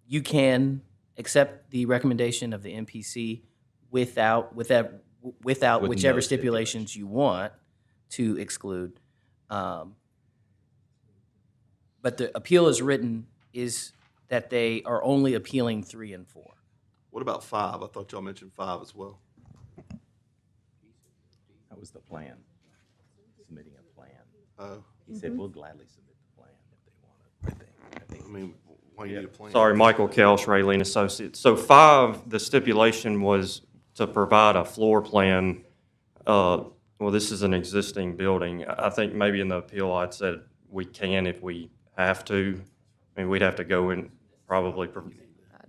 you can accept the recommendation of the MPC without With whichever no stipulations you want to exclude. But the appeal as written is that they are only appealing 3 and 4. What about 5? I thought y'all mentioned 5 as well. That was the plan, submitting a plan. Oh, He said, we'll gladly submit the plan if they want it, I think. I mean, Why you need a plan? Sorry, Michael Kelch, Raylene Associates. So 5, the stipulation was to provide a floor plan. Well, this is an existing building. I think maybe in the appeal I'd said we can if we have to. I mean, we'd have to go and probably, I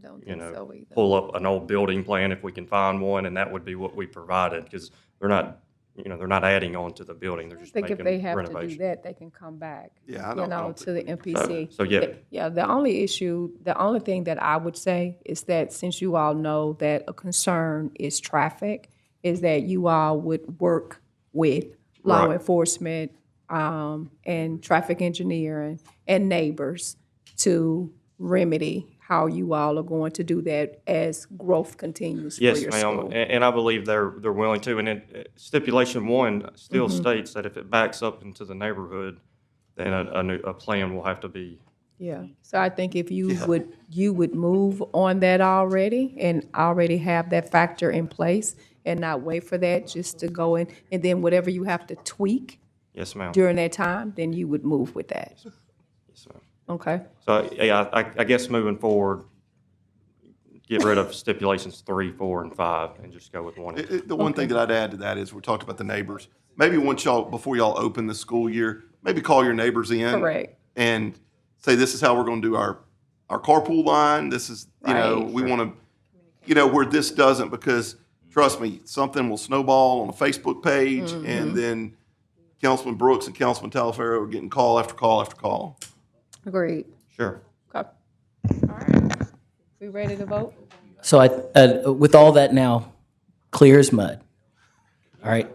don't think so either. pull up an old building plan if we can find one, and that would be what we provided, because they're not, they're not adding on to the building, they're I just think making if they have to do renovation. that, they can come back. Yeah, I You don't- I know, don't to the MPC. So, yeah. Yeah, the only thing that I would say is that since you all know that a concern is traffic, is that you all would work with law Right. enforcement, and traffic engineering and neighbors to remedy how you all are going to do that as growth continues for Yes, your ma'am, school. and I believe they're willing to, and stipulation 1 still Mm-hmm. states that if it backs up into the neighborhood, then a plan will have to be. Yeah, so I think if you would move on that already and already have that factor in place and not wait for that just to go in, and then whatever you have to tweak Yes, ma'am. during that time, then you would move with that. Yes, ma'am. Okay, So, yeah, I guess moving forward, get rid of stipulations 3, 4, and 5, and just go with 1 and 2. The one thing that I'd add to that is, we talked about the neighbors. Maybe before y'all open the school year, maybe call your neighbors in. Correct. And say, this is how we're gonna do our carpool line. This is, Right. we wanna, where this doesn't, because trust me, something will snowball on a Facebook page, and then Councilman Brooks and Councilman Talaferro are getting call after call after call. agreed. Sure. Okay. All right. We ready to vote? So with all that now clear as mud, all right?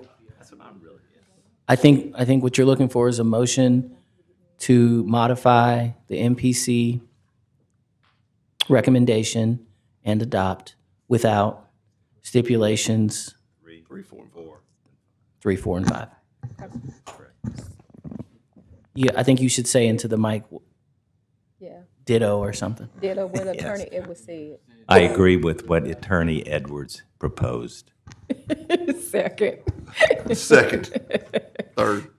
I think what you're looking for is a motion to modify the MPC recommendation and adopt without stipulations 3, 4, and 4. 3, 4, and 5. Yeah, I think you should say into the mic Yeah. ditto or something. Did what Attorney Edwards said. I agree with what Attorney Edwards proposed. Second. Second. Third.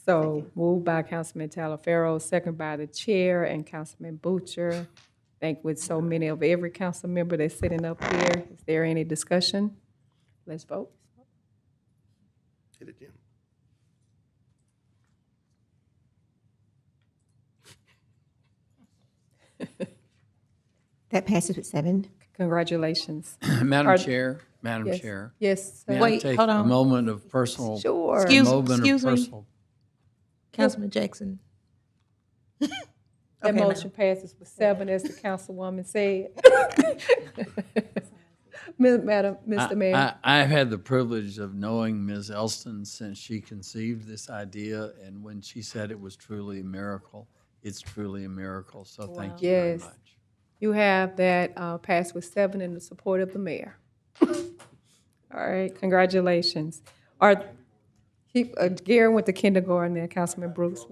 So moved by Councilman Talaferro, second by the chair and Councilman Butcher. I think with so many of every council member that's sitting up here, is there any discussion? Let's vote. Hit it, Jim. That passes with 7. Congratulations. Madam Are- Chair, Madam Yes. Chair. Yes. May I Wait, take hold a on. moment of personal? Sure. Excuse me. Councilman Jackson. That Okay, motion passes with 7, as the councilwoman said. Mr. Mayor. I've had the privilege of knowing Ms. Elston since she conceived this idea, and when she said it was truly a miracle, it's truly a miracle, so thank you very Yes. much. You have that passed with 7 in the support of the mayor. All right, congratulations. Gary went to kindergarten there, Councilman Brooks.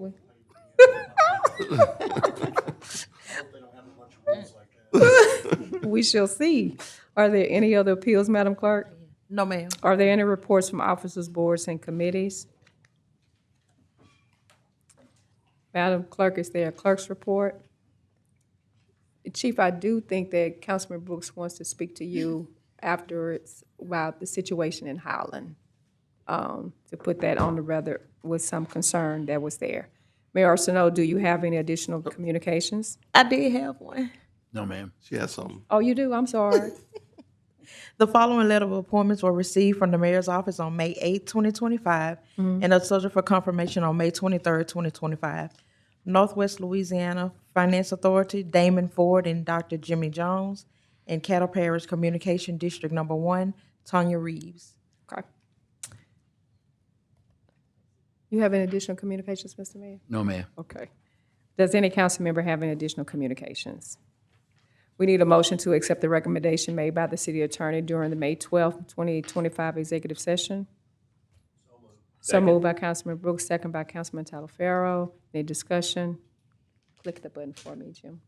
We shall see. Are there any other appeals, Madam Clerk? No, ma'am. Are there any reports from officers, boards, and committees? Madam Clerk, is there a clerk's report? Chief, I do think that Councilman Brooks wants to speak to you afterwards about the situation in Howland, to put that on the record with some concern that was there. Mayor Arsenault, do you have any additional communications? I did have one. No, ma'am. She has something. Oh, you do? I'm sorry. The following letter of appointments were received from the mayor's office on May 8, 2025, and are subject for confirmation on May 23, 2025. Northwest Louisiana Finance Authority, Damon Ford and Dr. Jimmy Jones, and Cattle Parish Communication District Number 1, Tanya Reeves. Okay. You have any additional communications, Mr. Mayor? No, ma'am. Okay. Does any council member have any additional communications? We need a motion to accept the recommendation made by the city attorney during the May 12th, 2025 executive session. So moved by Councilman Brooks, second by Councilman Talaferro. Any discussion? Click the button for me, Jim.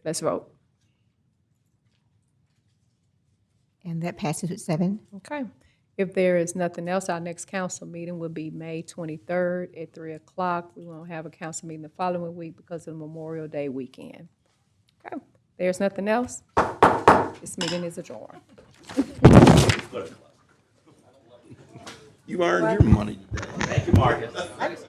Let's vote. And that passes with 7. Okay. If there is nothing else, our next council meeting will be May 23rd at 3 o'clock. We won't have a council meeting the following week because of Memorial Day weekend. Okay, there's nothing else. This meeting is adjourned. You earned your money today. Thank you, Marcus.